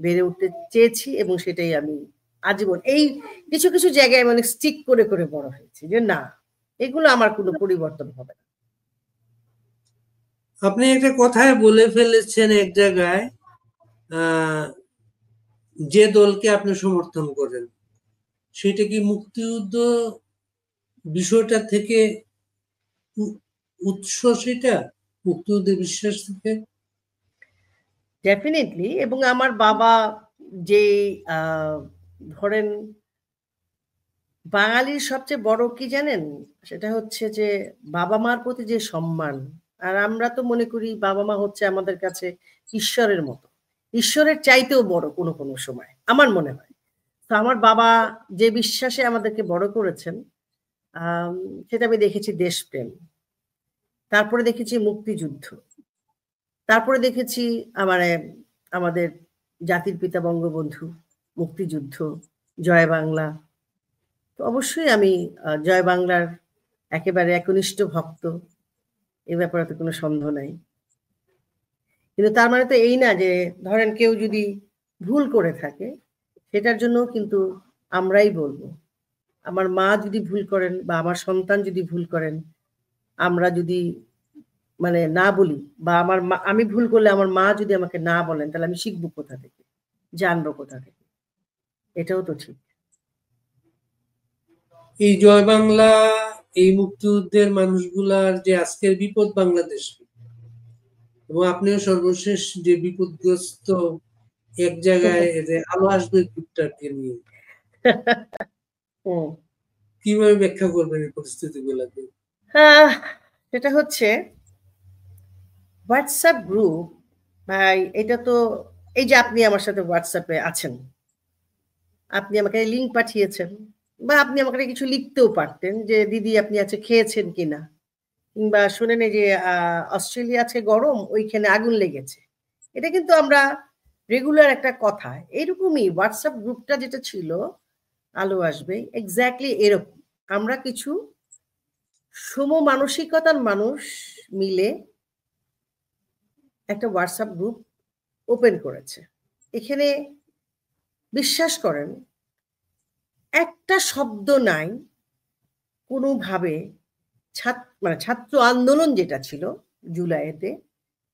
বেড়ে উঠতে চেয়েছি এবং সেটাই আমি আজীবন এই কিছু, কিছু জায়গায় আমি অনেক স্টিক করে, করে বড় হয়েছি যে না, এগুলো আমার কোনো পরিবর্তন হবে না। আপনি একটা কথায় বলে ফেলেছেন এক জায়গায়, আহ, যে দলকে আপনি সমর্থন করেন সেটা কি মুক্তিযুদ্ধ বিষয়টা থেকে উৎস, সেটা মুক্তিযুদ্ধের বিশ্বাস থেকে? ডেফিনিটলি। এবং আমার বাবা যে আ ধরেন বাঙালির সবচেয়ে বড় কি জানেন? সেটা হচ্ছে যে বাবা-মার প্রতি যে সম্মান। আর আমরা তো মনে করি বাবা-মা হচ্ছে আমাদের কাছে ঈশ্বরের মতো। ঈশ্বরের চাইতেও বড় কোনো, কোনো সময়। আমার মনে হয়। তো আমার বাবা যে বিশ্বাসে আমাদেরকে বড় করেছেন, আম সেটা আমি দেখেছি দেশপ্রেম। তারপরে দেখেছি মুক্তিযুদ্ধ। তারপরে দেখেছি আমারে আমাদের জাতির পিতা বঙ্গবন্ধু, মুক্তিযুদ্ধ, জয় বাংলা। তো অবশ্যই আমি জয় বাংলার একেবারে একনিষ্ঠ ভক্ত। এ ব্যাপারে তো কোনো সন্দেহ নাই। কিন্তু তার মানে তো এই না যে ধরেন কেউ যদি ভুল করে থাকে, সেটার জন্যও কিন্তু আমরাই বলবো। আমার মা যদি ভুল করেন বা আমার সন্তান যদি ভুল করেন, আমরা যদি মানে না বলি বা আমার মা আমি ভুল করলে আমার মা যদি আমাকে না বলেন, তাহলে আমি শিখবো কোথা থেকে? জানবো কোথা থেকে? এটাও তো ঠিক। এই জয় বাংলা, এই মুক্তিযুদ্ধের মানুষগুলার যে আজকের বিপদ বাংলাদেশে, এবং আপনিও সর্বশেষ যে বিপদগ্রস্ত এক জায়গায় যে আলো আসবে গ্রুপটাকে নিয়ে হুম। কিভাবে ব্যাখ্যা করবেন এই পরিস্থিতিগুলোকে? আহ সেটা হচ্ছে হোয়াটসঅ্যাপ গ্রুপ। ভাই, এটা তো এই যে আপনি আমার সাথে হোয়াটসঅ্যাপে আছেন। আপনি আমাকে লিঙ্ক পাঠিয়েছেন বা আপনি আমাকে কিছু লিখতেও পারতেন যে, "দিদি আপনি আজকে খেয়েছেন কিনা?" কিংবা শুনেন এই যে অস্ট্রেলিয়া আজকে গরম, ওইখানে আগুন লেগেছে। এটা কিন্তু আমরা রেগুলার একটা কথা। এরকমই হোয়াটসঅ্যাপ গ্রুপটা যেটা ছিল, আলো আসবে, এক্সাক্টলি এরকম। আমরা কিছু সমমানসিকতার মানুষ মিলে একটা হোয়াটসঅ্যাপ গ্রুপ ওপেন করেছে। এখানে বিশ্বাস করেন একটা শব্দ নাই কোনোভাবে মানে ছাত্র আন্দোলন যেটা ছিল জুলাইতে,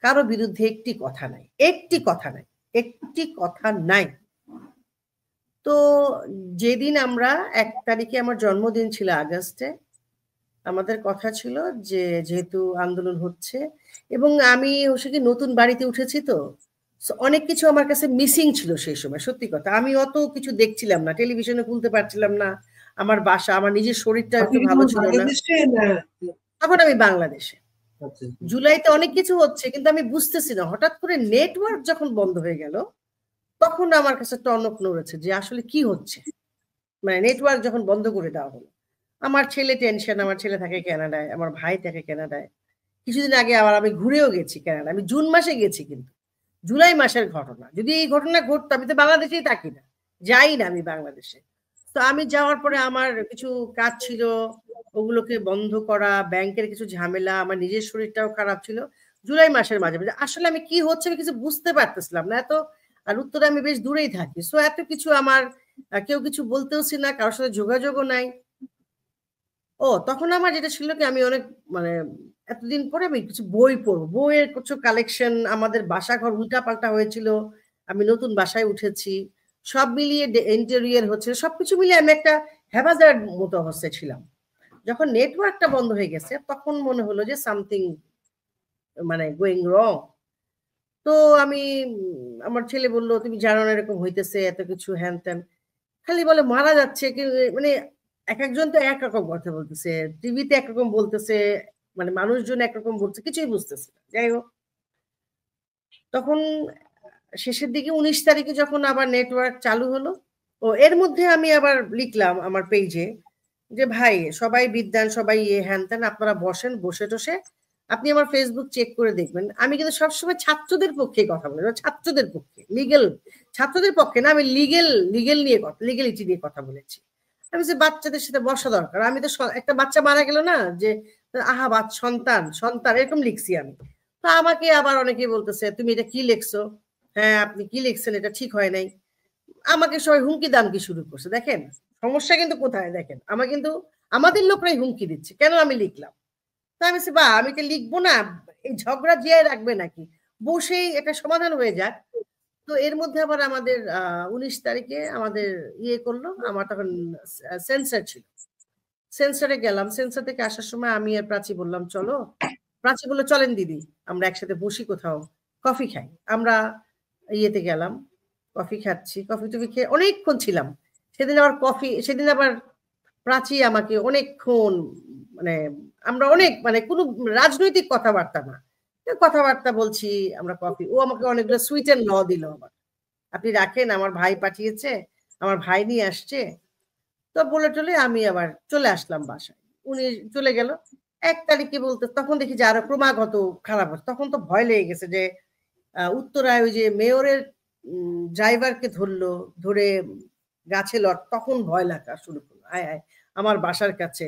কারো বিরুদ্ধে একটি কথা নাই। একটি কথা নাই। একটি কথা নাই। তো যেদিন আমরা ১ তারিখে আমার জন্মদিন ছিল আগস্টে। আমাদের কথা ছিল যে যেহেতু আন্দোলন হচ্ছে এবং আমি হচ্ছে কি নতুন বাড়িতে উঠেছি তো। সো অনেক কিছু আমার কাছে মিসিং ছিল সেই সময়, সত্যি কথা। আমি অত কিছু দেখছিলাম না। টেলিভিশনে খুলতে পারছিলাম না। আমার বাসা, আমার নিজের শরীরটাও আপনি একটু কি ভালো তখন ছিল না। বাংলাদেশে না? তখন আমি বাংলাদেশে। আচ্ছা, জুলাইতে অনেক কিছু হচ্ছে কিন্তু আমি বুঝতেছি না। হঠাৎ করে নেটওয়ার্ক যখন বন্ধ হয়ে গেল, তখন আমার কাছে টনক নড়েছে যে আসলে কি হচ্ছে? মানে নেটওয়ার্ক যখন বন্ধ করে দেওয়া হলো। আমার ছেলে টেনশন, আমার ছেলে থাকে কানাডায়, আমার ভাই থাকে কানাডায়। কিছুদিন আগে আবার আমি ঘুরেও গেছি কানাডা। আমি জুন মাসে গেছি কিন্তু। জুলাই মাসের ঘটনা। যদি এই ঘটনা ঘটতো আমি তো বাংলাদেশেই থাকি না। যাই না আমি বাংলাদেশে। তো আমি যাওয়ার পরে আমার কিছু কাজ ছিল, ওগুলোকে বন্ধ করা, ব্যাংকের কিছু ঝামেলা, আমার নিজের শরীরটাও খারাপ ছিল। জুলাই মাসের মাঝে, মাঝে আসলে আমি কি হচ্ছে আমি কিছু বুঝতে পারতেছিলাম না। আর উত্তরে আমি বেশ দূরেই থাকি। সো এত কিছু আমার কেউ কিছু বলতেওছি না, কারো সাথে যোগাযোগও নাই। তখন আমার যেটা ছিল কি আমি অনেক মানে এতদিন পরে আমি কিছু বই পড়ব। বইয়ের কিছু কালেকশন, আমাদের বাসাঘর উল্টাপাল্টা হয়েছিল। আমি নতুন বাসায় উঠেছি। সব মিলিয়ে ইন্টেরিয়র হচ্ছে। সবকিছু মিলিয়ে আমি একটা হ্যাবাজার্ড মতো অবস্থায় ছিলাম। যখন নেটওয়ার্কটা বন্ধ হয়ে গেছে তখন মনে হলো যে সামথিং মানে গোইং রং। তো আমি আমার ছেলে বলল, "তুমি জানো না এরকম হইতেছে, এত কিছু হ্যান-ত্যান।" খালি বলে মারা যাচ্ছে মানে একেকজন তো একরকম কথা বলতেছে। টিভিতে একরকম বলতেছে, মানে মানুষজন একরকম বলছে, কিছুই বুঝতেছি না। যাই হোক, তখন শেষের দিকে ১৯ তারিখে যখন আবার নেটওয়ার্ক চালু হলো, এর মধ্যে আমি আবার লিখলাম আমার পেইজে যে ভাই সবাই বিদ্যান, সবাই হ্যান ত্যান, আপনারা বসেন, বসে টসে আপনি আমার ফেসবুক চেক করে দেখবেন, আমি কিন্তু সবসময় ছাত্রদের পক্ষে কথা বলি, ছাত্রদের পক্ষে, লিগেল ছাত্রদের পক্ষে না, আমি লিগেল নিয়ে কথা, লিগেলিটি নিয়ে কথা বলেছি। আমি যে বাচ্চাদের সাথে বসা দরকার, আমি তো একটা বাচ্চা মারা গেল না যে আহা সন্তান সন্তান এরকম লিখছি আমি। তো আমাকে আবার অনেকে বলতেছে তুমি এটা কি লিখছো, হ্যাঁ আপনি কি লিখছেন এটা ঠিক হয় নাই, আমাকে সবাই হুমকি দামকি শুরু করছে। দেখেন সমস্যা কিন্তু কোথায়, দেখেন আমার কিন্তু আমাদের লোকরাই হুমকি দিচ্ছে কেন আমি লিখলাম। তা আমি বা আমি তো লিখবো না, এই ঝগড়া জিয়ায় রাখবে নাকি, বসেই একটা সমাধান হয়ে যাক। তো এর মধ্যে আবার আমাদের 19 তারিখে আমাদের ইয়ে করলো, আমার তখন সেন্সার ছিল, সেন্সারে গেলাম, সেন্সার থেকে আসার সময় আমি আর প্রাচী বললাম চলো, প্রাচী বললো চলেন দিদি আমরা একসাথে বসি কোথাও কফি খাই। আমরা ইয়েতে গেলাম, কফি খাচ্ছি, কফি টফি খেয়ে অনেকক্ষণ ছিলাম। সেদিন আবার প্রাচী আমাকে অনেকক্ষণ মানে আমরা অনেক মানে কোনো রাজনৈতিক কথাবার্তা না, কথাবার্তা বলছি আমরা কফি, ও আমাকে অনেকগুলো সুইট এন্ড ল দিল আবার, আপনি রাখেন আমার ভাই পাঠিয়েছে, আমার ভাই নিয়ে আসছে। তো বলে টলে আমি আবার চলে আসলাম বাসায়, উনি চলে গেল। 1 তারিখে বলতে তখন দেখি যে আরো ক্রমাগত খারাপ হচ্ছে, তখন তো ভয় লেগে গেছে যে উত্তরায় ওই যে মেয়রের ড্রাইভারকে ধরলো, ধরে গাছে লট, তখন ভয় লাগা শুরু করলো, আয় আয় আমার বাসার কাছে,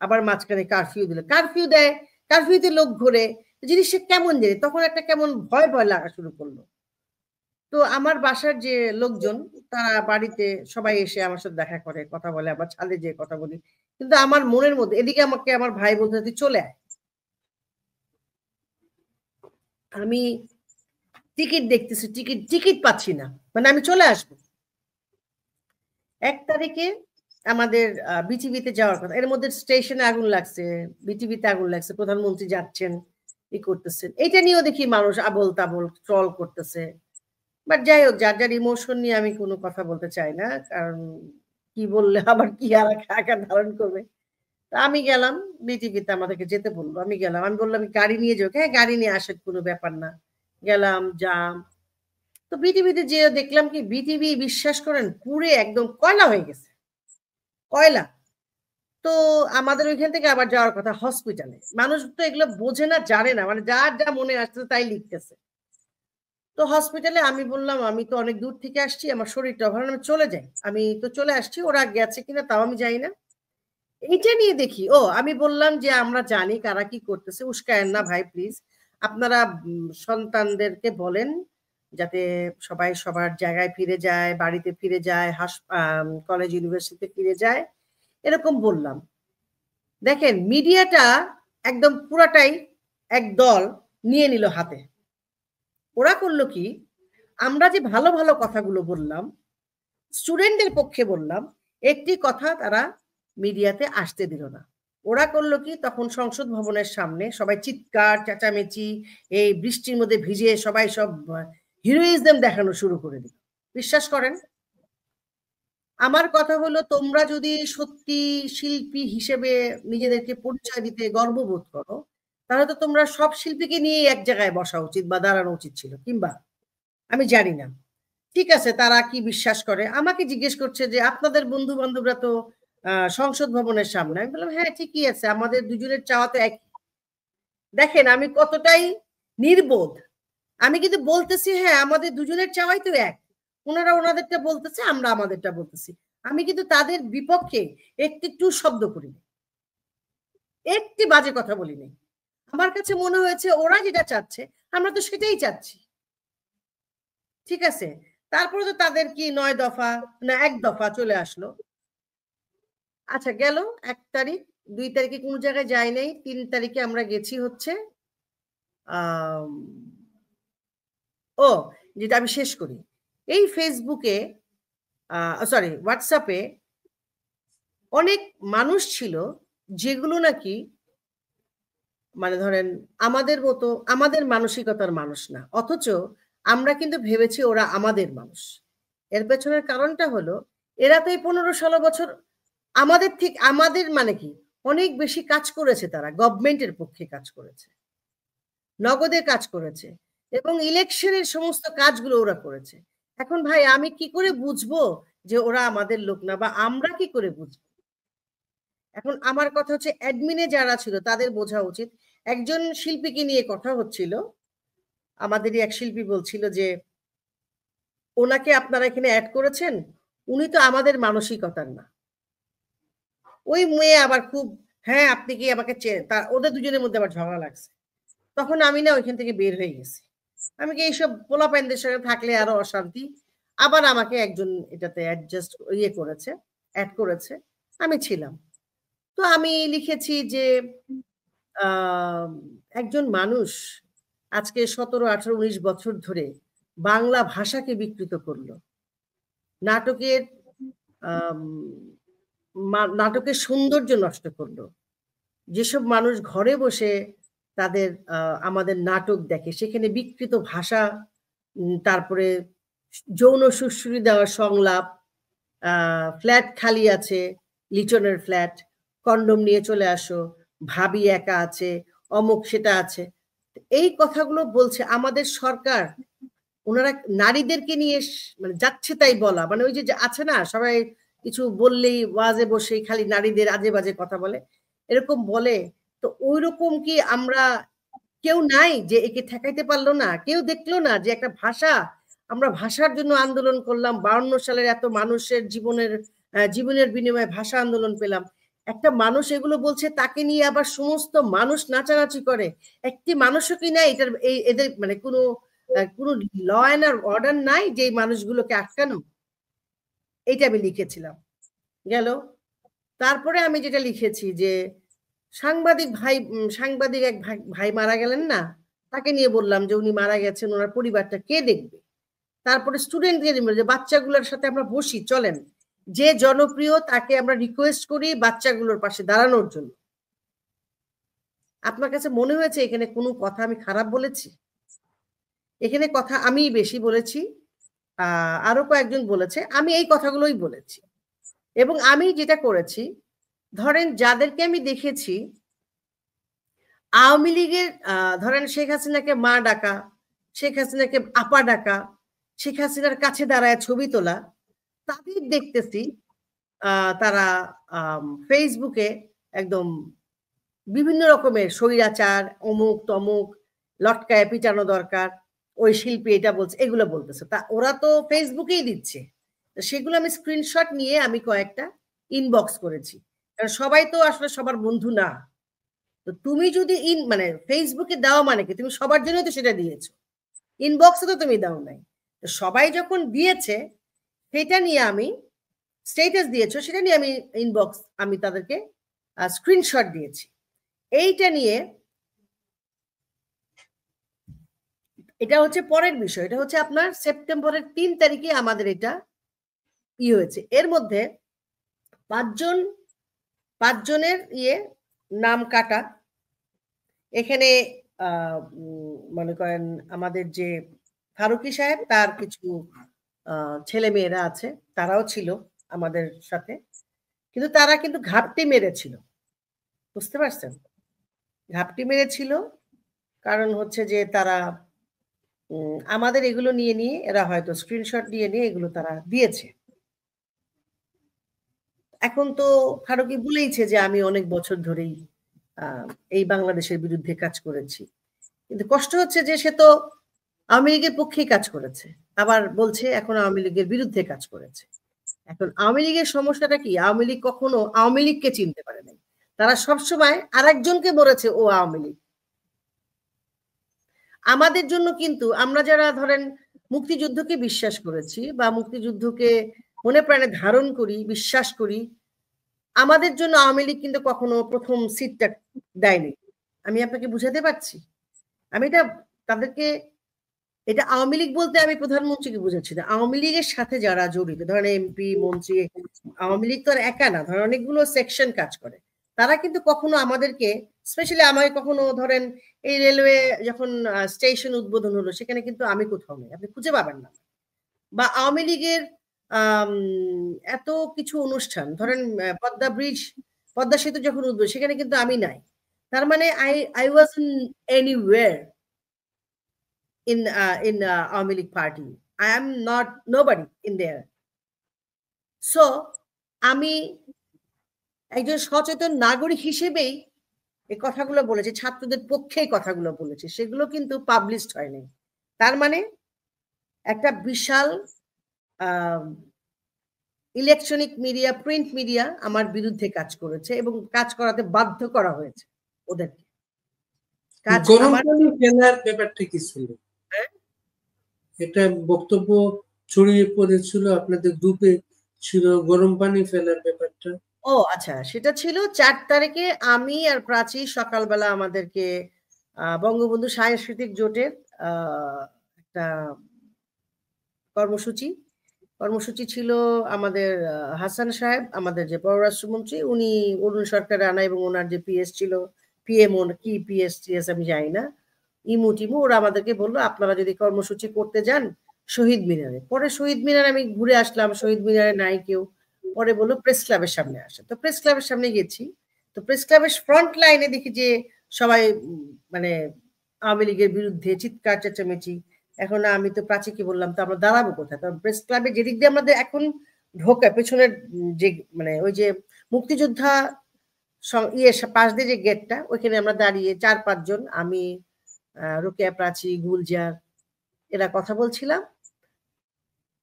আবার মাঝখানে কারফিউ দিল, কারফিউ দেয়, কারফিউতে লোক ঘোরে, জিনিসটা কেমন জানি তখন একটা কেমন ভয় ভয় লাগা শুরু করলো। তো আমার বাসার যে লোকজন তারা বাড়িতে সবাই এসে আমার সাথে দেখা করে, কথা বলে, আবার ছাদে যেয়ে কথা বলি। কিন্তু আমার মনের মধ্যে এদিকে আমাকে আমার ভাই বলতে তুই চলে আয়, আমি টিকিট দেখতেছি, টিকিট পাচ্ছি না, মানে আমি চলে আসবো। 1 তারিখে আমাদের বিটিভিতে যাওয়ার কথা, এর মধ্যে স্টেশনে আগুন লাগছে, বিটিভিতে আগুন লাগছে, প্রধানমন্ত্রী যাচ্ছেন ই করতেছেন, এটা নিয়েও দেখি মানুষ আবল তাবল ট্রল করতেছে। বাট যাই হোক, যার যার ইমোশন নিয়ে আমি কোনো কথা বলতে চাই না, কারণ কি বললে আবার কি আর আকার ধারণ করবে। তা আমি গেলাম, বিটিভিতে আমাদেরকে যেতে বললো, আমি গেলাম, আমি বললাম গাড়ি নিয়ে যাও, হ্যাঁ গাড়ি নিয়ে আসেন কোনো ব্যাপার না। গেলাম জাম, তো বিটিভিতে যেয়ে দেখলাম কি বিটিভি বিশ্বাস করেন পুরে একদম কয়লা হয়ে গেছে, কয়লা। তো আমাদের ওইখান থেকে আবার যাওয়ার কথা হসপিটালে, মানুষ তো এগুলো বোঝে না জানে না, মানে যার যা মনে আসছে তাই লিখতেছে। তো হসপিটালে আমি বললাম আমি তো অনেক দূর থেকে আসছি, আমার শরীরটা ভালো না, আমি চলে যাই, আমি তো চলে আসছি, ওরা গেছে কিনা তাও আমি জানি না। এইটা নিয়ে দেখি, আমি বললাম যে আমরা জানি কারা কি করতেছে, উস্কায়েন না ভাই প্লিজ, আপনারা সন্তানদেরকে বলেন যাতে সবাই সবার জায়গায় ফিরে যায়, বাড়িতে ফিরে যায়, কলেজ ইউনিভার্সিটিতে ফিরে যায়, এরকম বললাম। দেখেন মিডিয়াটা একদম পুরাটাই এক দল নিয়ে নিল হাতে। ওরা করলো কি, আমরা যে ভালো ভালো কথাগুলো বললাম, স্টুডেন্টদের পক্ষে বললাম, একটি কথা তারা মিডিয়াতে আসতে দিল না। ওরা করলো কি, তখন সংসদ ভবনের সামনে সবাই চিৎকার চেঁচামেচি, এই বৃষ্টির মধ্যে ভিজে সবাই সব হিরোইজম দেখানো শুরু করে দিল। বিশ্বাস করেন, আমার কথা হলো তোমরা যদি সত্যি শিল্পী হিসেবে নিজেদেরকে পরিচয় দিতে গর্ববোধ করো, তাহলে তো তোমরা সব শিল্পীকে নিয়ে এক জায়গায় বসা উচিত বা দাঁড়ানো উচিত ছিল, কিংবা আমি জানি না। ঠিক আছে তারা কি বিশ্বাস করে, আমাকে জিজ্ঞেস করছে যে আপনাদের বন্ধু বান্ধবরা তো সংসদ ভবনের সামনে, আমি বললাম হ্যাঁ ঠিকই আছে, আমাদের দুজনের চাওয়া তো একই। দেখেন আমি কতটাই নির্বোধ, আমি কিন্তু বলতেছি হ্যাঁ আমাদের দুজনের চাওয়াই তো এক, ওনারা ওনাদেরটা বলতেছে, আমরা আমাদেরটা বলতেছি, আমি কিন্তু তাদের বিপক্ষে একটু শব্দ করিনি, একটি বাজে কথা বলিনি। আমার কাছে মনে হয়েছে ওরা যেটা চাচ্ছে আমরা তো সেটাই চাচ্ছি, ঠিক আছে। তারপরে তো তাদের কি 9 দফা না 1 দফা চলে আসলো। আচ্ছা গেল 1 তারিখ, 2 তারিখে কোন জায়গায় যাই নাই, 3 তারিখে আমরা গেছি হচ্ছে ও যেটা আমি শেষ করি, এই ফেসবুকে সরি হোয়াটসঅ্যাপে অনেক মানুষ ছিল যেগুলো নাকি মানে ধরেন আমাদের মতো আমাদের মানসিকতার মানুষ না, অথচ আমরা কিন্তু ভেবেছি ওরা আমাদের মানুষ। এর পেছনের কারণটা হলো এরা তো এই 15-16 বছর আমাদের ঠিক আমাদের মানে কি অনেক বেশি কাজ করেছে, তারা গভর্নমেন্টের পক্ষে কাজ করেছে, নগদে কাজ করেছে, এবং ইলেকশনের সমস্ত কাজগুলো ওরা করেছে। এখন ভাই আমি কি করে বুঝবো যে ওরা আমাদের লোক না, বা আমরা কি করে বুঝবো? এখন আমার কথা হচ্ছে অ্যাডমিনে যারা ছিল তাদের বোঝা উচিত। একজন শিল্পীকে নিয়ে কথা হচ্ছিল, আমাদেরই এক শিল্পী বলছিল যে ওনাকে আপনারা এখানে অ্যাড করেছেন, উনি তো আমাদের মানসিকতার না। ওই মেয়ে আবার খুব, হ্যাঁ আপনি কি আমাকে ওদের দুজনের মধ্যে আবার ঝগড়া লাগছে। তখন আমি না ওইখান থেকে বের হয়ে গেছি। আমি কি এইসব পোলাপাইনদের সঙ্গে থাকলে আরো অশান্তি। আবার আমাকে একজন এটাতে অ্যাড করেছে। আমি ছিলাম। তো আমি লিখেছি যে একজন মানুষ আজকে 17, 18, 19 বছর ধরে বাংলা ভাষাকে বিকৃত করলো। নাটকের আম নাটকের সৌন্দর্য নষ্ট করলো। যেসব মানুষ ঘরে বসে তাদের আমাদের নাটক দেখে, সেখানে বিকৃত ভাষা, তারপরে যৌন সুশ্রুতি দেওয়ার সংলাপ, ফ্ল্যাট খালি আছে, লিটনের ফ্ল্যাট, কন্ডম নিয়ে চলে আসো, ভাবি একা আছে, অমুক সেটা আছে। এই কথাগুলো বলছে আমাদের সরকার। ওনারা নারীদেরকে নিয়ে মানে যাচ্ছে তাই বলা, মানে ওই যে আছে না, সবাই কিছু বললেই ওয়াজে বসেই খালি নারীদের আজে বাজে কথা বলে, এরকম বলে। তো ওইরকম কি আমরা কেউ নাই যে একে ঠেকাইতে পারলো না? কেউ দেখলো না যে একটা ভাষা, আমরা ভাষার জন্য আন্দোলন করলাম, 52 সালের এত মানুষের জীবনের বিনিময়ে ভাষা আন্দোলন পেলাম। একটা মানুষ এগুলো বলছে, তাকে নিয়ে আবার সমস্ত মানুষ নাচানাচি করে। একটি মানুষও কি নাই এটার এদের মানে কোনো ল অ্যান্ড অর্ডার নাই যে মানুষগুলোকে আটকানো। এইটা আমি লিখেছিলাম। গেল। তারপরে আমি যেটা লিখেছি যে সাংবাদিক এক ভাই মারা গেলেন না, তাকে নিয়ে বললাম যে উনি মারা গেছেন, ওনার পরিবারটা কে দেখবে। তারপরে স্টুডেন্টদের যে বাচ্চাগুলোর সাথে আমরা বসি, চলেন, যে জনপ্রিয় তাকে আমরা রিকোয়েস্ট করি বাচ্চাগুলোর পাশে দাঁড়ানোর জন্য। আপনার কাছে মনে হয়েছে এখানে কোনো কথা আমি খারাপ বলেছি? এখানে কথা আমি বেশি বলেছি, আরো কয়েকজন বলেছে, আমি এই কথাগুলোই বলেছি। এবং আমি যেটা করেছি, ধরেন যাদেরকে আমি দেখেছি আওয়ামী লীগের, ধরেন শেখ হাসিনাকে মা ডাকা, শেখ হাসিনাকে আপা ডাকা, শেখ হাসিনার কাছে দাঁড়ায় ছবি তোলা, তাদের দেখতেছি তারা ফেসবুকে একদম বিভিন্ন রকমের স্বৈরাচার, অমুক তমুক, লটকায় পিটানো দরকার, ওই শিল্পী এটা বলছে, এগুলো বলতেছে। তা ওরা তো ফেসবুকেই দিচ্ছে, সেগুলো আমি স্ক্রিনশট নিয়ে আমি কয়েকটা ইনবক্স করেছি, কারণ সবাই তো আসলে সবার বন্ধু না। তো তুমি যদি মানে ফেসবুকে দেওয়া মানে কি, তুমি সবার জন্য তো সেটা দিয়েছো, ইনবক্সে তো তুমি দাও নাই। তো সবাই যখন দিয়েছে সেটা নিয়ে আমি স্ট্যাটাস দিয়েছো, সেটা নিয়ে আমি তাদেরকে স্ক্রিনশট দিয়েছি। এইটা নিয়ে, এটা হচ্ছে পরের বিষয়, এটা হচ্ছে আপনার সেপ্টেম্বরের 3 তারিখে আমাদের এটা হয়েছে। এর মধ্যে পাঁচজনের নাম কাটা। এখানে মনে করেন আমাদের যে ফারুকি সাহেব, তার কিছু ছেলে মেয়েরা আছে, তারাও ছিল আমাদের সাথে, কিন্তু তারা কিন্তু ঘাপটি মেরেছিল, বুঝতে পারছেন? ঘাপটি মেরেছিল কারণ হচ্ছে যে তারা আমাদের এগুলো নিয়ে এরা হয়তো স্ক্রিনশট নিয়ে এগুলো তারা দিয়েছে। এখন তো ফারুকি বলেইছে যে আমি অনেক বছর ধরেই এই বাংলাদেশের বিরুদ্ধে কাজ করেছি, কিন্তু কষ্ট হচ্ছে যে সে তো আওয়ামী লীগের পক্ষেই কাজ করেছে, আবার বলছে এখন আওয়ামী লীগের বিরুদ্ধে কাজ করেছে। এখন আওয়ামী লীগের সমস্যাটা কি, আওয়ামী লীগ কখনো আওয়ামী লীগকে চিনতে পারে নাই, তারা সবসময় আরেকজনকে বলেছে ও আওয়ামী লীগ। আমাদের জন্য কিন্তু আমরা যারা ধরেন মুক্তিযুদ্ধকে বিশ্বাস করেছি বা মুক্তিযুদ্ধকে মনে প্রাণে ধারণ করি, বিশ্বাস করি, আমাদের জন্য আওয়ামী লীগ কিন্তু কখনো প্রথম সিটটা দেয়নি। আমি আপনাকে বুঝাতে পারছি? আমি তাদেরকে, এটা আওয়ামী লীগ বলতে আমি প্রধানমন্ত্রীকে বুঝাচ্ছি না, আওয়ামী লীগের সাথে যারা জড়িত, ধরেন এমপি মন্ত্রী, আওয়ামী লীগ তো আর একা না, ধরেন অনেকগুলো সেকশন কাজ করে, তারা কিন্তু কখনো আমাদেরকে, স্পেশালি আমাকে কখনো, ধরেন এই রেলওয়ে যখন স্টেশন উদ্বোধন হলো, সেখানে কিন্তু আমি কোথাও নেই, আপনি খুঁজে পাবেন না। বা আওয়ামী লীগের এত কিছু অনুষ্ঠান, ধরেন পদ্মা সেতু যখন উদ্বোধন, সেখানে কিন্তু আমি নাই। তার মানে I was anywhere in Awami League party. I am not, nobody in there. So আমি একজন সচেতন নাগরিক হিসেবেই এই কথাগুলো বলেছে, ছাত্রদের পক্ষেই কথাগুলো বলেছে, সেগুলো কিন্তু পাবলিশড হয়নি। তার মানে একটা বিশাল ইলেকট্রনিক মিডিয়া, প্রিন্ট মিডিয়া আমার বিরুদ্ধে কাজ করেছে এবং কাজ করাতে বাধ্য করা হয়েছে ওদেরকে। গরম পানি ফেলার ব্যাপারটা কি ছিল? হ্যাঁ? এটা বক্তব্য ছড়িয়ে পড়েছিল আপনাদের গ্রুপে ছিল গরম পানি ফেলার ব্যাপারটা। ও আচ্ছা, সেটা ছিল 4 তারিখে আমি আর প্রাচী সকালবেলা আমাদেরকে বঙ্গবন্ধু সাংস্কৃতিক জোটের একটা কর্মসূচি ছিল আমাদের হাসান সাহেব, আমাদের যে পররাষ্ট্রমন্ত্রী, উনি অরুণ সরকারের আনা এবং ওনার যে পিএস ছিল, পিএম কি পিএস টিএস আমি জানি না, টিমু ওরা আমাদেরকে বললো আপনারা যদি কর্মসূচি করতে যান শহীদ মিনারে। পরে শহীদ মিনারে আমি ঘুরে আসলাম, শহীদ মিনারে নাই কেউ। পরে বললো প্রেস ক্লাবের সামনে আসে, তো প্রেস ক্লাবের সামনে গেছি। তো প্রেস ক্লাবের ফ্রন্ট লাইনে দেখি যে সবাই মানে আওয়ামী লীগের বিরুদ্ধে চিৎকার চেঁচামেচি। এখন আমি তো প্রাচীকে বললাম তো আমরা দাঁড়াবো কোথায়, কারণ প্রেস ক্লাবে যেদিক দিয়ে আমাদের এখন ঢোকা পেছনের যে মানে ওই যে মুক্তিযোদ্ধা পাশ দিয়ে যে গেটটা, ওইখানে আমরা দাঁড়িয়ে 4-5 জন, আমি রোকেয়া, প্রাচী, গুলজার, এরা কথা বলছিলাম।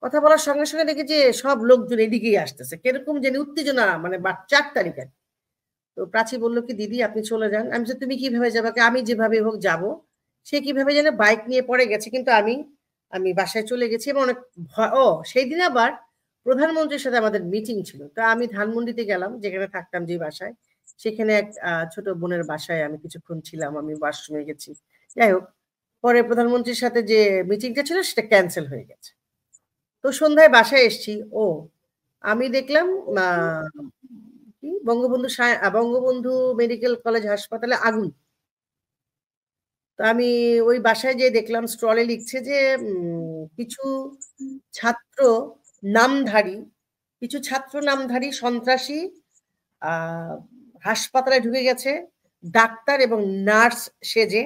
কথা বলার সঙ্গে সঙ্গে দেখি যে সব লোকজন এদিকেই আসতেছে, কিরকম জানি উত্তেজনা, মানে 4 তারিখে। তো প্রাচী বললো কি দিদি আপনি চলে যান। আমি বলছি তুমি কিভাবে যাবে? আমি যেভাবে হোক যাবো। সে কিভাবে যেন বাইক নিয়ে পড়ে গেছে, কিন্তু আমি বাসায় চলে গেছি এবং অনেক সেই দিন আবার প্রধানমন্ত্রীর সাথে আমাদের মিটিং ছিল। তো আমি ধানমন্ডিতে গেলাম, যেখানে থাকতাম যে বাসায়, সেখানে এক ছোট বোনের বাসায় আমি কিছুক্ষণ ছিলাম, আমি ওয়াশরুমে গেছি। যাই হোক, পরে প্রধানমন্ত্রীর সাথে যে মিটিংটা ছিল সেটা ক্যান্সেল হয়ে গেছে। তো সন্ধ্যায় বাসায় এসছি, আমি দেখলাম কি বঙ্গবন্ধু মেডিকেল কলেজ হাসপাতালে আগুন। তো আমি ওই বাসায় যেয়ে দেখলাম স্টলে লিখছে যে কিছু ছাত্র নামধারী সন্ত্রাসী হাসপাতালে ঢুকে গেছে ডাক্তার এবং নার্স সেজে।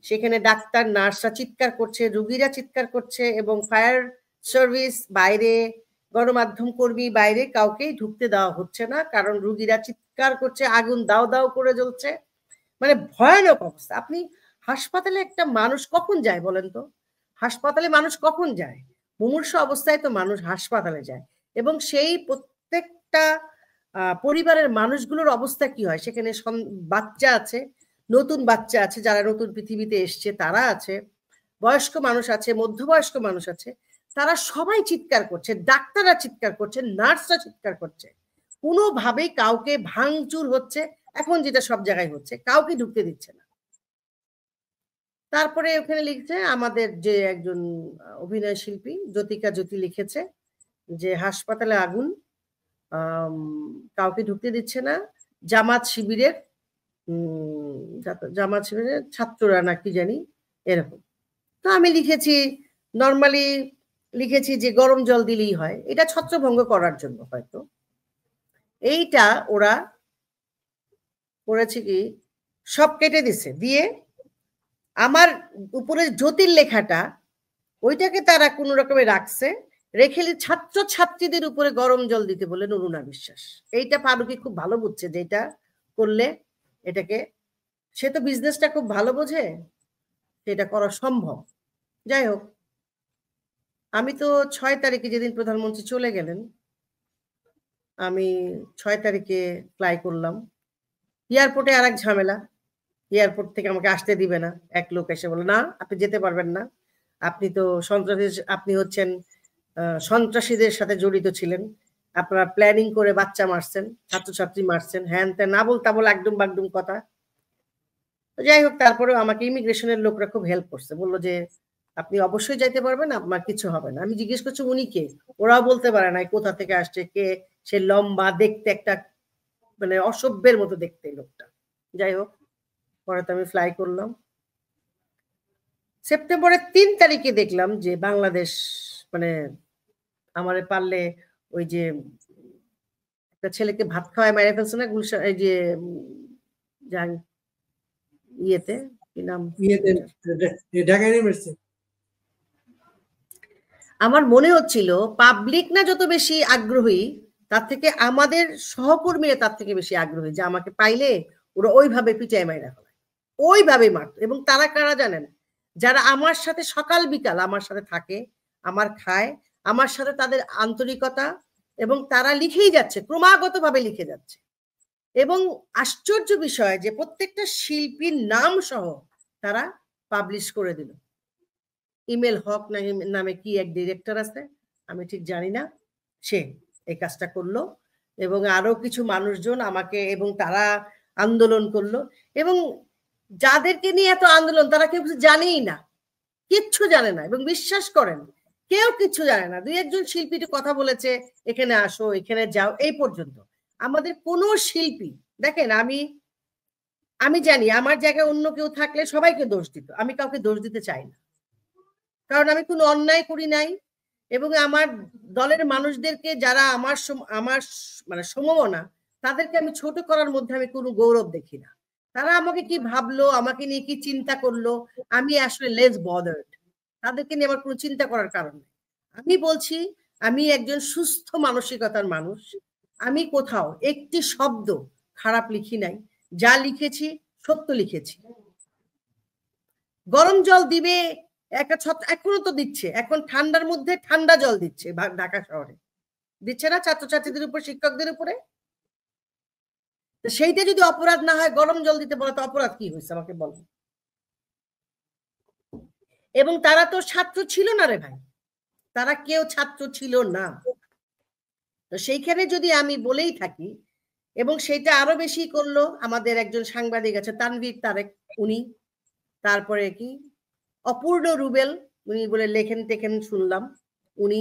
সেখানে ডাক্তার নার্সরা চিৎকার করছে, রোগীরা চিৎকার করছে এবং ফায়ার সার্ভিস বাইরে, গণমাধ্যম কর্মী বাইরে, কাউকেই ঢুকতে দেওয়া হচ্ছে না, কারণ রোগীরা চিৎকার করছে, আগুন দাও দাও করে জ্বলছে। মানে ভয়ানক অবস্থা। আপনি হাসপাতালে একটা মানুষ কখন যায় বলেন তো? হাসপাতালে মানুষ কখন যায়? মুমূর্ষ অবস্থায় তো মানুষ হাসপাতালে যায়। এবং সেই প্রত্যেকটা পরিবারের মানুষগুলোর অবস্থা কি হয়? সেখানে বাচ্চা আছে, নতুন বাচ্চা আছে, যারা নতুন পৃথিবীতে এসছে তারা আছে, বয়স্ক মানুষ আছে, মধ্যবয়স্ক মানুষ আছে। তারা সবাই চিৎকার করছে, ডাক্তাররা চিৎকার করছে, নার্সরা চিৎকার করছে। কোনোভাবেই কাউকে ভাঙচুর হচ্ছে, এখন যেটা সব জায়গায় হচ্ছে, কাউকে ঢুকতে দিচ্ছে না। তারপরে ওখানে লিখছে আমাদের যে একজন অভিনয় শিল্পী জ্যোতিকা জ্যোতি লিখেছে যে হাসপাতালে আগুন, কাউকে ঢুকতে দিচ্ছে না, জামাত শিবিরের ছাত্ররা না কি জানি এরকম। তো আমি লিখেছি, নর্মালি লিখেছি যে গরম জল দিলেই হয়, এটা ছত্রভঙ্গ করার জন্য হয়তো। এইটা ওরা করেছে কি সব কেটে দিছে, দিয়ে আমার উপরে জ্যোতির লেখাটা ওইটাকে তারা কোন রকমে রাখছে, রেখে ছাত্র ছাত্রীদের উপরে গরম জল দিতে বলে অরুণা বিশ্বাস। এইটা ফারুকি খুব ভালো বুঝছে, যেটা করলে এটাকে, সে তো বিজনেসটা খুব ভালো বোঝে, সেটা করা সম্ভব। যাই হোক, আমি তো 6 তারিখে যেদিন প্রধানমন্ত্রী চলে গেলেন, আমি 6 তারিখে ফ্লাই করলাম। এয়ারপোর্টে আর এক ঝামেলা, এয়ারপোর্ট থেকে আমাকে আসতে দিবে না। এক লোক এসে বলে না আপনি যেতে পারবেন না, আপনি তো আপনি হচ্ছেন সন্ত্রাসীদের সাথে জড়িত ছিলেন, আপনারা প্ল্যানিং করে বাচ্চা মারছেন, ছাত্রছাত্রী মারছেন, হ্যান ত্যান আবোল তাবোল একদম বাগডুম কথা। যাই হোক, তারপরেও আমাকে ইমিগ্রেশনের লোকরা খুব হেল্প করছে, বললো যে আপনি অবশ্যই যাইতে পারবেন, আপনার কিছু হবে না। আমি জিজ্ঞেস করছি উনি কে, ওরাও বলতে পারে না কোথা থেকে আসছে, কে সে, লম্বা দেখতে, একটা মানে অসভ্যের মতো দেখতে লোকটা। যাই হোক, পরে তো আমি ফ্লাই করলাম। সেপ্টেম্বরের 3 তারিখে দেখলাম যে বাংলাদেশ মানে আমারে পারলে ওই যে একটা ছেলেকে ভাত খাওয়ায় মেরে ফেলছে না গুলশান, এই যে ইয়েতে কি নাম, ঢাকা ইউনিভার্সিটি। আমার মনে হচ্ছিল পাবলিক না যত বেশি আগ্রহী, তার থেকে আমাদের সহকর্মীরা তার থেকে বেশি আগ্রহী, যে আমাকে পাইলে ওরা ওইভাবে পিটায় মাইরা ফেলায়, ওইভাবে মারত। এবং তারা কারা জানেন? যারা আমার সাথে সকাল বিকাল আমার সাথে থাকে, আমার খায়, আমার সাথে তাদের আন্তরিকতা, এবং তারা লিখেই যাচ্ছে, ক্রমাগতভাবে লিখে যাচ্ছে। এবং আশ্চর্য বিষয় যে প্রত্যেকটা শিল্পীর নাম সহ তারা পাবলিশ করে দিল। ইমেল হক নামে কি এক ডিরেক্টর আছে, আমি ঠিক জানি না, সে এই কাজটা করলো। এবং আরো কিছু মানুষজন আমাকে, এবং তারা আন্দোলন করলো। এবং যাদেরকে নিয়ে এত আন্দোলন তারা কেউ কিছু জানেই না, কিচ্ছু জানে না। এবং বিশ্বাস করেন কেউ কিচ্ছু জানে না। দুই একজন শিল্পী কথা বলেছে, এখানে আসো, এখানে যাও, এই পর্যন্ত। আমাদের কোনো শিল্পী, দেখেন আমি জানি আমার জায়গায় অন্য কেউ থাকলে সবাইকে দোষ দিত, আমি কাউকে দোষ দিতে চাই না, কারণ আমি কোনো অন্যায় করি নাই। এবং আমার দলের মানুষদেরকে, যারা আমার মানে সমমনা, তাদেরকে আমি ছোট করার মধ্যে আমি কোনো গৌরব দেখি না। তারা আমাকে কি ভাবলো, আমাকে নিয়ে কি চিন্তা করলো, আমি আসলে লেস বদার্ড। তাদেরকে নিয়ে আমার কোনো চিন্তা করার কারণ নেই। আমি বলছি, আমি একজন সুস্থ মানসিকতার মানুষ। আমি কোথাও একটি শব্দ খারাপ লিখি নাই, যা লিখেছি সত্য লিখেছি। গরম জল দিবে একটা এখনো তো দিচ্ছে, এখন ঠান্ডার মধ্যে ঠান্ডা জল দিচ্ছে ঢাকা শহরে, দিচ্ছে না ছাত্রছাত্রীদের উপর, শিক্ষকদের উপরে। সেইটা যদি অপরাধ না হয়, গরম জল দিতে বলে, তো অপরাধ কি হয়েছে আমাকে বলো। এবং তারা তো ছাত্র ছিল না রে ভাই, তারা কেউ ছাত্র ছিল না। তো সেইখানে যদি আমি বলেই থাকি, এবং সেটা আরো বেশি করলো আমাদের একজন সাংবাদিক আছে, তানভীর তারেক, উনি, তারপরে কি অপূর্ণ রুবেল, উনি বলে লেখেন টেখেন শুনলাম, উনি।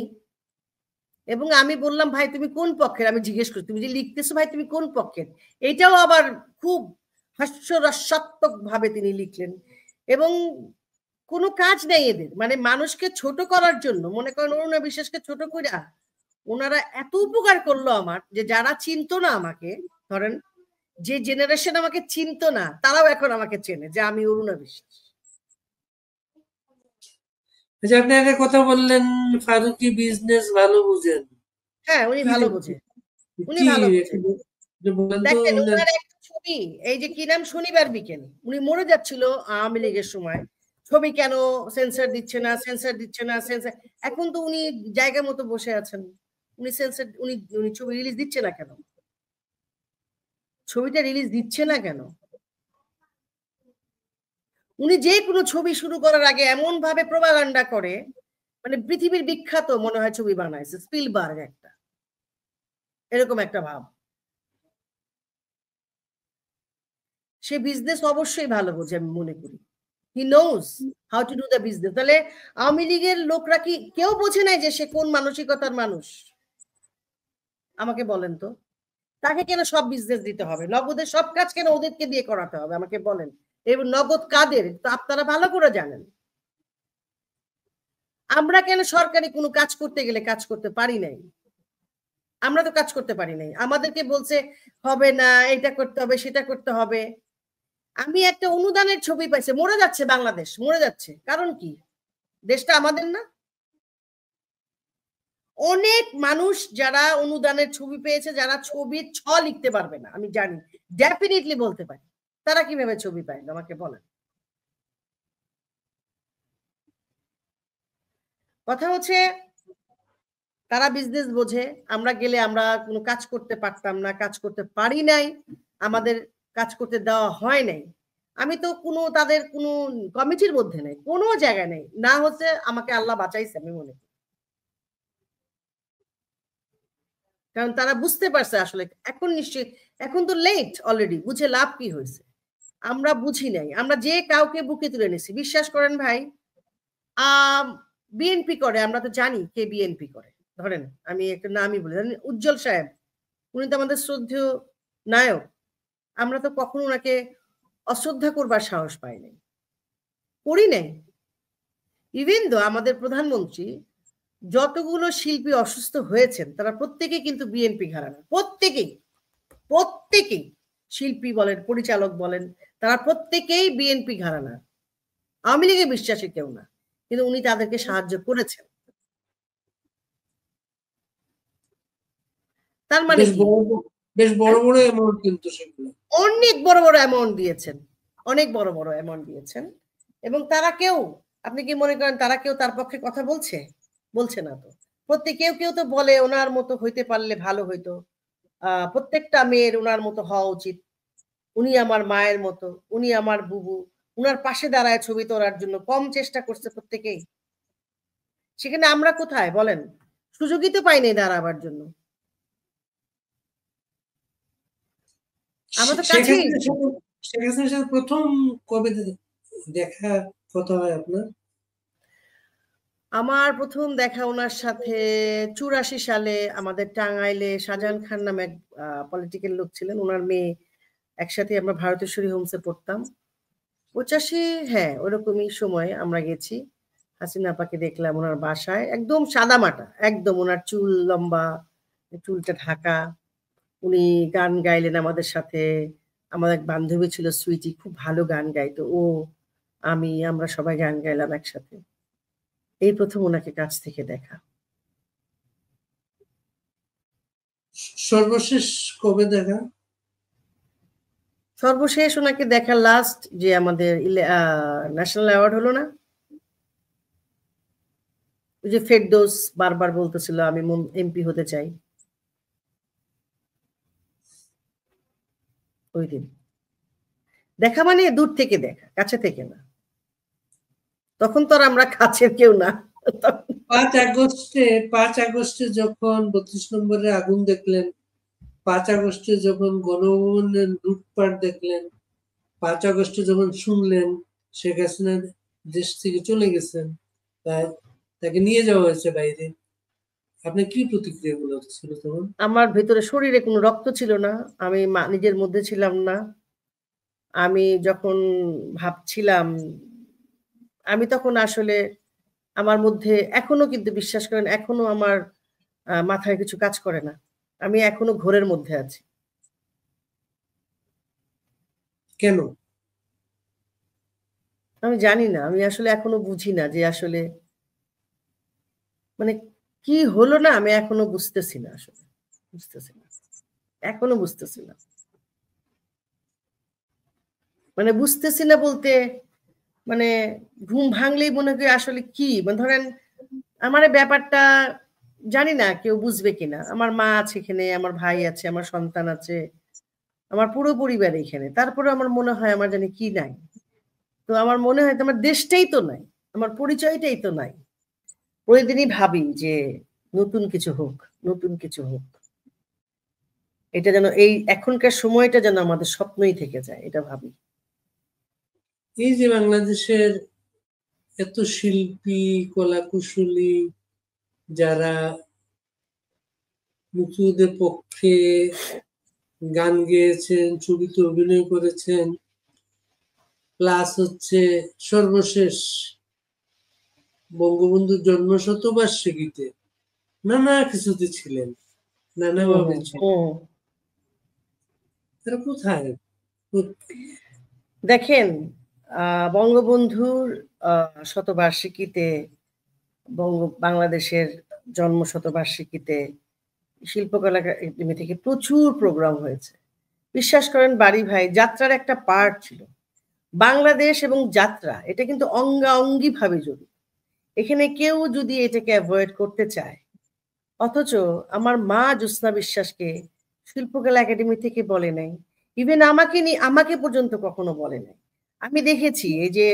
এবং আমি বললাম, ভাই তুমি কোন পক্ষের? আমি জিজ্ঞেস করি, তুমি যে লিখতেছো ভাই তুমি কোন পক্ষের? এটাও আবার খুব হাস্যরসাত্মক ভাবে তিনি লিখলেন। এবং কোনো কাজ নেই এদের, মানে মানুষকে ছোট করার জন্য। মনে করেন অরুণা বিশ্বাসকে ছোট করে ওনারা এত উপকার করলো আমার, যে যারা চিনতো না আমাকে, ধরেন যে জেনারেশন আমাকে চিনতো না, তারাও এখন আমাকে চেনে যে আমি অরুণা বিশ্বাস। আচ্ছা, আপনি একটা কথা বললেন, ফারুকি বিজনেস ভালো বুঝেন। হ্যাঁ, উনি ভালো বোঝে, উনি কি ভালো বোঝে। বলেন তো। দেখেন ওনার একটা ছবি, এই যে কি নাম, শনিবার বিকেল, উনি মরে যাচ্ছিল আওয়ামী লীগের সময়, ছবি কেন সেন্সর দিচ্ছে না, সেন্সর দিচ্ছে না, সেন্সর। এখন তো উনি জায়গা মতো বসে আছেন, উনি সেন্সর, উনি ছবি রিলিজ দিচ্ছে না কেন? ছবিটা রিলিজ দিচ্ছে না কেন? উনি যে কোনো ছবি শুরু করার আগে এমন ভাবে প্রোপাগান্ডা করে, মানে পৃথিবীর বিখ্যাত মনে হয় ছবি বানাইছে স্পিলবার্গ, একটা এরকম একটা ভাব। সে বিজনেস অবশ্যই ভালো বোঝে, আমি মনে করি। He knows how to do the business. তাহলে আওয়ামী লীগের লোকরা কি কেউ বোঝে নাই যে সে কোন মানসিকতার মানুষ? আমাকে বলেন তো, তাকে কেন সব বিজনেস দিতে হবে? নগদের সব কাজ কেন ওদেরকে দিয়ে করাতে হবে? আমাকে বলেন। এবং নগদ কাদের, তো আপনারা ভালো করে জানেন। আমরা কেন সরকারি কোনো কাজ করতে গেলে কাজ করতে পারি নাই? আমরা তো কাজ করতে পারি নাই, আমাদেরকে বলছে হবে না, এটা করতে হবে, সেটা করতে হবে। আমি একটা অনুদানের ছবি পাইছি, মরে যাচ্ছে বাংলাদেশ, মরে যাচ্ছে, কারণ কি? দেশটা আমাদের না? অনেক মানুষ যারা অনুদানের ছবি পেয়েছে, যারা ছবির ছ লিখতে পারবে না, আমি জানি, ডেফিনেটলি বলতে পারি, তারা কিভাবে ছবি পাইল আমাকে বলেন। কথা হচ্ছে তারা বিজনেস বোঝে, আমরা গেলে আমরা কোনো কাজ করতে পারতাম না, কাজ করতে পারি নাই, আমাদের কাজ করতে দেওয়া হয় নাই। আমি তো কোনো তাদের কোনো কমিটির মধ্যে নেই, কোনো জায়গায় নেই, না হচ্ছে আমাকে আল্লাহ বাঁচাইছে আমি মনে করি। কারণ তারা বুঝতে পারছে আসলে এখন নিশ্চয়ই, এখন তো লেট অলরেডি, বুঝে লাভ কি হয়েছে? আমরা বুঝি নাই, আমরা যে কাউকে বুকে তুলে নিছি। বিশ্বাস করেন ভাই, বিএনপি করে, আমরা তো জানি কে বিএনপি করে। ধরেন আমি একটা নামই বলি, উজ্জ্বল সাহেব, উনি তো আমাদের শ্রদ্ধেয় নায়ক। আমরা তো কখনো ওনাকে অশ্রদ্ধা করবার সাহস পাই নাই, করি নাই। ইভেন তো আমাদের প্রধানমন্ত্রী, যতগুলো শিল্পী অসুস্থ হয়েছেন তারা প্রত্যেকেই কিন্তু বিএনপি ঘরানা, প্রত্যেকেই, প্রত্যেকেই, শিল্পী বলেন, পরিচালক বলেন, তারা প্রত্যেকেই বিএনপি ঘরানা, আওয়ামী লীগে বিশ্বাসী কেউ না, কিন্তু উনি তাদেরকে সাহায্য করেছেন। তার মানে বেশ বড় বড় অ্যামাউন্ট কিন্তু সেগুলো অনেক বড় বড় অ্যামাউন্ট দিয়েছেন, অনেক বড় বড় অ্যামাউন্ট দিয়েছেন। এবং তারা কেউ, আপনি কি মনে করেন তারা কেউ তার পক্ষে কথা বলছে? বলছে না তো। কেউ তো বলে ওনার মতো হইতে পারলে ভালো হইতো, প্রত্যেকটা মেয়ের ওনার মতো হওয়া উচিত, উনি আমার মায়ের মতো, উনি আমার বুবু, উনার পাশে দাঁড়ায় ছবি তোলার জন্য কম চেষ্টা করছে প্রত্যেকেই। সেখানে আমরা কোথায় বলেন? সুযোগই তো পাইনি দাঁড়াবার জন্য। আমরা তো কাছেই। শেখ হাসিনার সাথে প্রথম কবে দেখা কথা হয় আপনার? আমার প্রথম দেখা ওনার সাথে 84 সালে আমাদের টাঙ্গাইলে শাহজাহান খান নামে এক পলিটিক্যাল লোক ছিলেন, ওনার মেয়ে, একসাথে আমরা ভারতেশ্বরী হোমসে পড়তাম। 85, হ্যাঁ ওরকমই সময় আমরা গেছি। হাসিনা আপাকে দেখলাম ওনার বাসায়, একদম সাদামাটা, একদম ওনার চুল লম্বা, চুলটা ঢাকা। উনি গান গাইলেন আমাদের সাথে। আমার এক বান্ধবী ছিল সুইটি, খুব ভালো গান গাইতো। আমরা সবাই গান গাইলাম একসাথে। এই প্রথম ওনাকে কাছ থেকে দেখা। সর্বশেষ কবে দেখা? সর্বশেষ ওনাকে দেখা লাস্ট যে আমাদের ন্যাশনাল অ্যাওয়ার্ড হলো না, ওই যে ফেরদৌস বারবার বলতেছিল আমি এমপি হতে চাই, ওই দিন দেখা। মানে দূর থেকে দেখা, কাছে থেকে না। তখন তো আর আমরা কাছের কেউ না। 5 আগস্টে যখন 32 নম্বরে আগুন দেখলেন, 5 আগস্টে যখন গণভবনের লুটপাট দেখলেন, 5 আগস্টে যখন শুনলেন শেখ হাসিনা দেশ থেকে চলে গেছেন, তাকে নিয়ে যাওয়া হয়েছে বাইরে, আপনার কি প্রতিক্রিয়া গুলো ছিল তখন? আমার ভেতরে শরীরে কোনো রক্ত ছিল না, আমি নিজের মধ্যে ছিলাম না। আমি যখন ভাবছিলাম, আমি তখন আসলে আমার মধ্যে এখনো, কিন্তু বিশ্বাস করেন এখনো আমার মাথায় কিছু কাজ করে না। আমি এখনো ঘোরের মধ্যে আছি। কেন? আমি জানি না, আমি আসলে এখনো বুঝি না যে আসলে মানে কি হলো না, আমি এখনো বুঝতেছি না, আসলে বুঝতেছি না, এখনো বুঝতেছি না। মানে বুঝতেছি না বলতে, মানে ঘুম ভাঙলেই মনে করি আসলে কি, মানে ধরেন আমার ব্যাপারটা জানি না কেউ বুঝবে কিনা। আমার মা আছে এখানে, আমার ভাই আছে, আমার সন্তান আছে, আমার পুরো পরিবার এখানে। তারপরে আমার মনে হয় আমার জানি কি নাই। তো আমার মনে হয় আমার দেশটাই তো নাই, আমার পরিচয়টাই তো নাই। প্রতিদিনই ভাবি যে নতুন কিছু হোক, নতুন কিছু হোক। এটা যেন এই এখনকার সময়টা যেন আমাদের স্বপ্নই থেকে যায়, এটা ভাবি। এই যে বাংলাদেশের এত শিল্পী, কলাকুশলী যারা মুক্তিযুদ্ধের পক্ষে গান গেয়েছেন, ছবিতে অভিনয় করেছেন, প্লাস হচ্ছে সর্বশেষ বঙ্গবন্ধুর জন্মশতবার্ষিকীতে নানা কিছুতে ছিলেন, নানাভাবে ছিলেন, তারা কোথায়? দেখেন, বঙ্গবন্ধুর শতবার্ষিকীতে, বাংলাদেশের জন্ম শতবার্ষিকীতে শিল্পকলা একাডেমি থেকে প্রচুর প্রোগ্রাম হয়েছে। বিশ্বাস করেন বাড়ি ভাই, যাত্রার একটা পার্ট ছিল। বাংলাদেশ এবং যাত্রা এটা কিন্তু অঙ্গাঅঙ্গি ভাবে জড়িত। এখানে কেউ যদি এটাকে অ্যাভয়েড করতে চায়, অথচ আমার মা জ্যোৎস্না বিশ্বাসকে শিল্পকলা একাডেমি থেকে বলে নাই, ইভেন আমাকে পর্যন্ত কখনো বলে নাই। আমি দেখেছি এই যে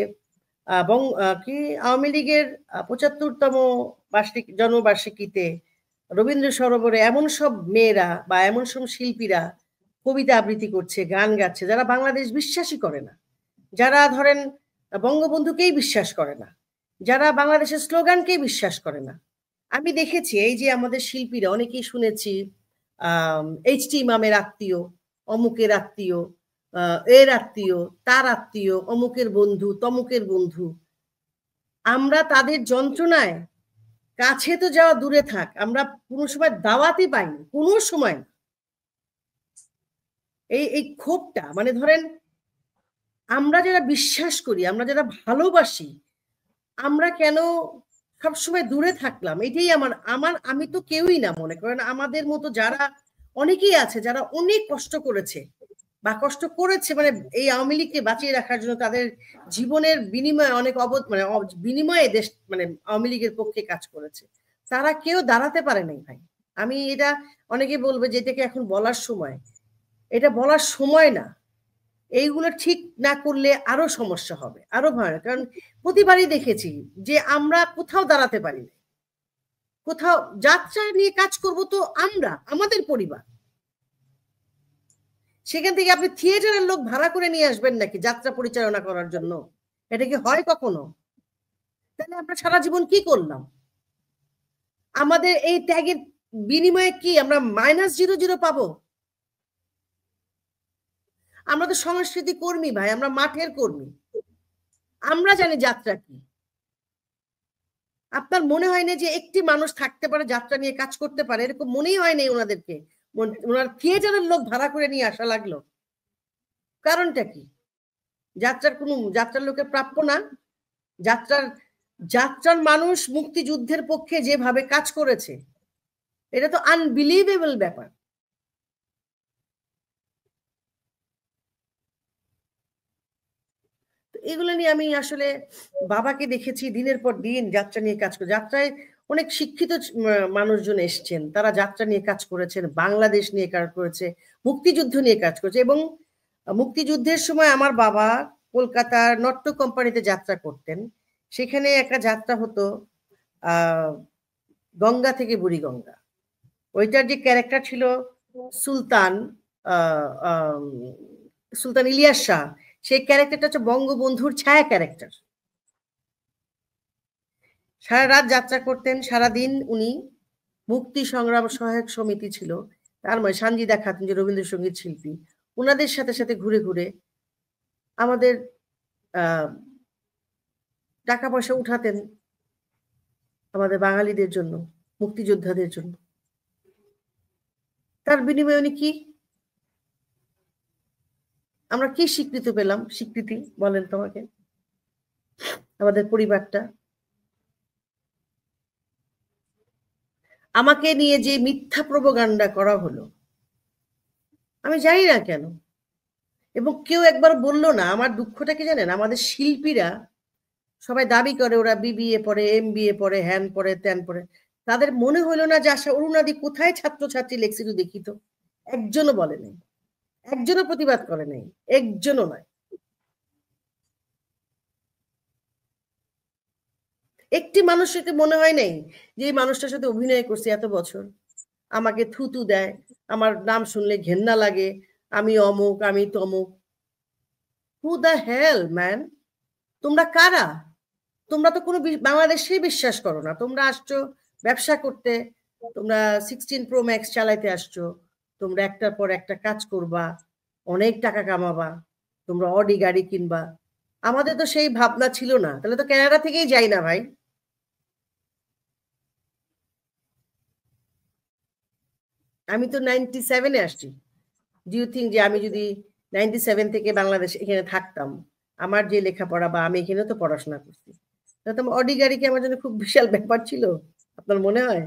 কি আওয়ামী লীগের 75তম জন্মবার্ষিকীতে রবীন্দ্র সরোবরে এমন সব মেয়েরা বা এমন সব শিল্পীরা কবিতা আবৃত্তি করছে, গান গাচ্ছে, যারা বাংলাদেশ বিশ্বাসই করে না, যারা ধরেন বঙ্গবন্ধুকেই বিশ্বাস করে না, যারা বাংলাদেশের স্লোগানকেই বিশ্বাস করে না। আমি দেখেছি এই যে আমাদের শিল্পীরা অনেকেই শুনেছি এইচ টি ইমামের আত্মীয়, অমুকের আত্মীয়, এর আত্মীয়, তার আত্মীয়, অমুকের বন্ধু, তমুকের বন্ধু। আমরা তাদের যন্ত্রণায় কাছে তো যাওয়া দূরে থাক, আমরা কোনো সময় দাওয়াতই পাইনি, কোনো সময় না। এই ক্ষোভটা, মানে ধরেন আমরা যারা বিশ্বাস করি, আমরা যারা ভালোবাসি, আমরা কেন সবসময় দূরে থাকলাম? এটাই আমি তো কেউই না, মনে করেন আমাদের মতো যারা অনেকেই আছে যারা অনেক কষ্ট করেছে বা কষ্ট করেছে, মানে এই আওয়ামী লীগকে বাঁচিয়ে রাখার জন্য তাদের জীবনের বিনিময়ে অনেক বিনিময়ে দেশ মানে আওয়ামী লীগের পক্ষে কাজ করেছে, তারা কেউ দাঁড়াতে পারে নাই ভাই। আমি এটা, অনেকে বলবে যে এটাকে এখন বলার সময়, এটা বলার সময় না। এইগুলো ঠিক না করলে আরো সমস্যা হবে, আরো ভয়ানক। কারণ প্রতিবারই দেখেছি যে আমরা কোথাও দাঁড়াতে পারি না, কোথাও যাত্রা নিয়ে কাজ করব তো আমরা, আমাদের পরিবার, সেখান থেকে আপনি থিয়েটারের লোক ভাড়া করে নিয়ে আসবেন নাকি যাত্রা পরিচালনা করার জন্য? এটা কি হয় কখনো? তাহলে আমরা সারা জীবন কি করলাম? আমাদের এই ত্যাগের বিনিময়ে কি আমরা -0.00 পাবো? আমরা তো সংস্কৃতি কর্মী ভাই, আমরা মাঠের কর্মী, আমরা জানি যাত্রা কি। আপনার মনে হয় না যে একটি মানুষ থাকতে পারে যাত্রা নিয়ে কাজ করতে পারে? এরকম মনেই হয় নাই ওনাদেরকে। ওনার থিয়েটারের লোক ভাড়া করে নিয়ে আসা লাগলো, কারণটা কি? যাত্রার লোকের প্রাপ্য না? যাত্রার মানুষ মুক্তিযুদ্ধের পক্ষে যেভাবে কাজ করেছে, এটা তো আনবিলিভেবল ব্যাপার। এগুলো নিয়ে আমি আসলে বাবাকে দেখেছি দিনের পর দিন যাত্রা নিয়ে কাজ করে। যাত্রায় অনেক শিক্ষিত মানুষজন এসছেন, তারা যাত্রা নিয়ে কাজ করেছেন, বাংলাদেশ নিয়ে কাজ করেছে, মুক্তিযুদ্ধ নিয়ে কাজ করেছে। এবং মুক্তিযুদ্ধের সময় আমার বাবা কলকাতার নট্য কোম্পানিতে যাত্রা করতেন। সেখানে একটা যাত্রা হতো গঙ্গা থেকে বুড়িগঙ্গা। ওইটার যে ক্যারেক্টার ছিল সুলতান সুলতান ইলিয়াস শাহ, সেই ক্যারেক্টারটা হচ্ছে বঙ্গবন্ধুর ছায়া ক্যারেক্টার। সারা রাত যাত্রা করতেন, সারাদিন উনি মুক্তি সংগ্রাম সহায়ক সমিতি ছিল, তার মানে সানজিদা খাতুন যে রবীন্দ্রসঙ্গীত শিল্পী, ওনাদের সাথে সাথে ঘুরে ঘুরে আমাদের টাকা পয়সা উঠাতেন আমাদের বাঙালিদের জন্য, মুক্তিযোদ্ধাদের জন্য। তার বিনিময়ে উনি কি, আমরা কি স্বীকৃতি পেলাম? স্বীকৃতি বলেন তোমাকে, আমাদের পরিবারটা। আমাকে নিয়ে যে মিথ্যা প্রোপাগান্ডা করা হলো, আমি জানি না কেন। এবং কেউ একবার বললো না। আমার দুঃখটা কি জানেন, আমাদের শিল্পীরা সবাই দাবি করে ওরা বিবিএ পড়ে, এমবিএ পড়ে, হ্যান পড়ে, ত্যান পড়ে। তাদের মনে হলো না যে আশা অরুণাদি কোথায় ছাত্রছাত্রী লেখছে একটু দেখি তো? একজনও বলে নাই, একজনও প্রতিবাদ করে নাই, একজনও নয়। একটি মানুষকে মনে হয় নাই যে এই মানুষটার সাথে অভিনয় করছে এত বছর, আমাকে থুতু দেয়, আমার নাম শুনলে ঘেন্না লাগে, আমি অমুক, আমি তমুক। Who the hell man? তোমরা কারা? তোমরা তো কোনো বাংলাদেশেই বিশ্বাস করো না। তোমরা আসছো ব্যবসা করতে, তোমরা 16 Pro Max চালাইতে আসছো, তোমরা একটার পর একটা কাজ করবা, অনেক টাকা কামাবা, তোমরা অডি গাড়ি কিনবা। আমাদের তো সেই ভাবনা ছিল না। তাহলে তো কানাডা থেকেই যাই না ভাই। আমি তো 97-এ আসছি। ডু ইউ থিঙ্ক যে আমি যদি 97 থেকে বাংলাদেশ এখানে থাকতাম, আমার যে লেখাপড়া বা আমি এখানে তো পড়াশোনা করছি, তাহলে তো অডি গাড়ি কি আমার জন্য খুব বিশাল ব্যাপার ছিল? আপনার মনে হয়?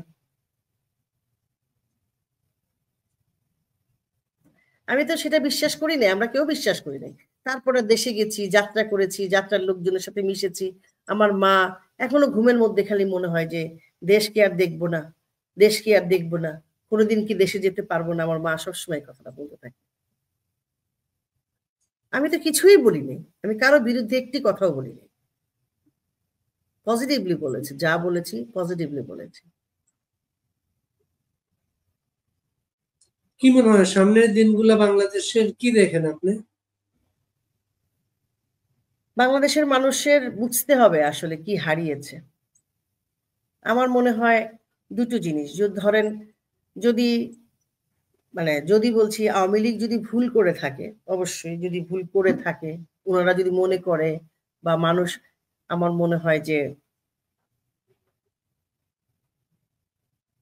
আমি তো সেটা বিশ্বাস করি না, আমরা কেউ বিশ্বাস করি নাই। তারপরে দেশে গেছি, যাত্রা করেছি, যাত্রার লোকজনের সাথে মিশেছি। আমার মা এখনো ঘুমের মধ্যে খালি মনে হয় যে দেশকে আর দেখবো না, দেশকে আর দেখবো না, কোনোদিন কি দেশে যেতে পারবো না। আমার মা সবসময় কথাটা বলতে থাকে। আমি তো কিছুই বলিনি, আমি কারো বিরুদ্ধে একটি কথাও বলিনি। পজিটিভলি বলেছি, যা বলেছি পজিটিভলি বলেছি। কি মনে হয় সামনের দিনগুলো বাংলাদেশের কি দেখেন আপনি? বাংলাদেশের মানুষের বুঝতে হবে আসলে কি হারিয়েছে। আমার মনে হয় দুটো জিনিস। ধরেন, যদি যদি বলছি আওয়ামী লীগ যদি ভুল করে থাকে, অবশ্যই যদি ভুল করে থাকে, ওনারা যদি মনে করে বা মানুষ, আমার মনে হয় যে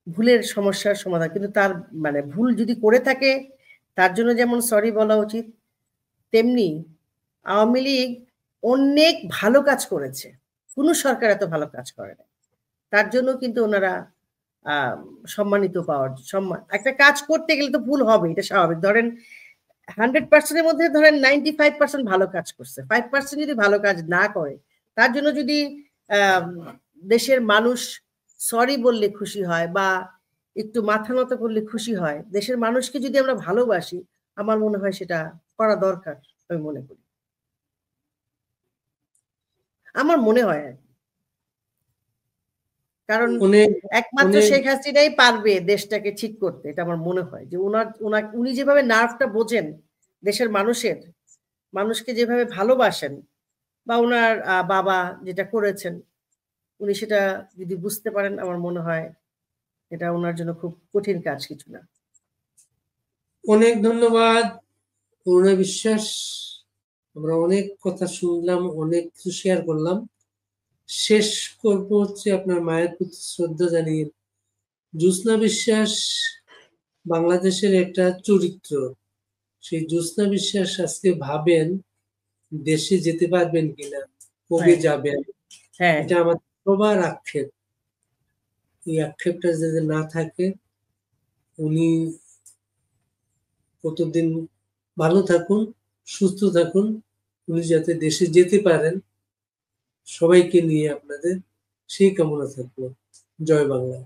ভুলের সমস্যার সমাধান, কিন্তু তার ভুল যদি করে থাকে তার জন্য যেমন সরি বলা উচিত, তেমনি আওয়ামী লীগ অনেক ভালো কাজ করেছে, কোনো সরকার এত ভালো কাজ করে না। তার জন্য কিন্তু ওনারা সম্মানিত পাওয়ার সম্মান। একটা কাজ করতে গেলে তো ভুল হবে, এটা স্বাভাবিক। ধরেন 100% এর মধ্যে ধরেন 95% ভালো কাজ করছে। 5% যদি ভালো কাজ না করে, তার জন্য যদি আম দেশের মানুষ সরি বললে খুশি হয় বা একটু মাথা নত করলে খুশি হয়, দেশের মানুষকে যদি আমরা ভালোবাসি, আমার মনে হয় সেটা করা দরকার, আমি মনে করি। আমার মনে হয় আরকি। কারণ অনেক একমাত্র অনেক শেখ হাসিনাই পারবে দেশটাকে ঠিক করতে। এটা আমার মনে হয় যে উনি যেভাবে নার্ভটা বোঝেন দেশের মানুষের, মানুষকে যেভাবে ভালোবাসেন বা উনার বাবা যেটা করেছেন, উনি সেটা যদি বুঝতে পারেন আমার মনে হয় এটা উনার জন্য খুব কঠিন কাজ কিছু না। অনেক ধন্যবাদ অরুণা বিশ্বাস। আমরা অনেক কথা শুনলাম, অনেক কিছু শেয়ার করলাম। শেষ করব হচ্ছে আপনার মায়ের প্রতি শ্রদ্ধা জানিয়ে। জ্যোৎস্না বিশ্বাস বাংলাদেশের একটা চরিত্র। সেই জ্যোৎস্না বিশ্বাস আজকে ভাবেন দেশে যেতে পারবেন কিনা, কবে হ্যাঁ, যাবেন, হ্যাঁ, এটা আমার সবার আক্ষেপ। এই আক্ষেপটা যাতে না থাকে, উনি কতদিন ভালো থাকুন, সুস্থ থাকুন, উনি যাতে দেশে যেতে পারেন সবাইকে নিয়ে আপনাদের, সেই কামনা থাকলো। জয় বাংলা।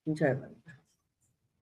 জয় বাংলা।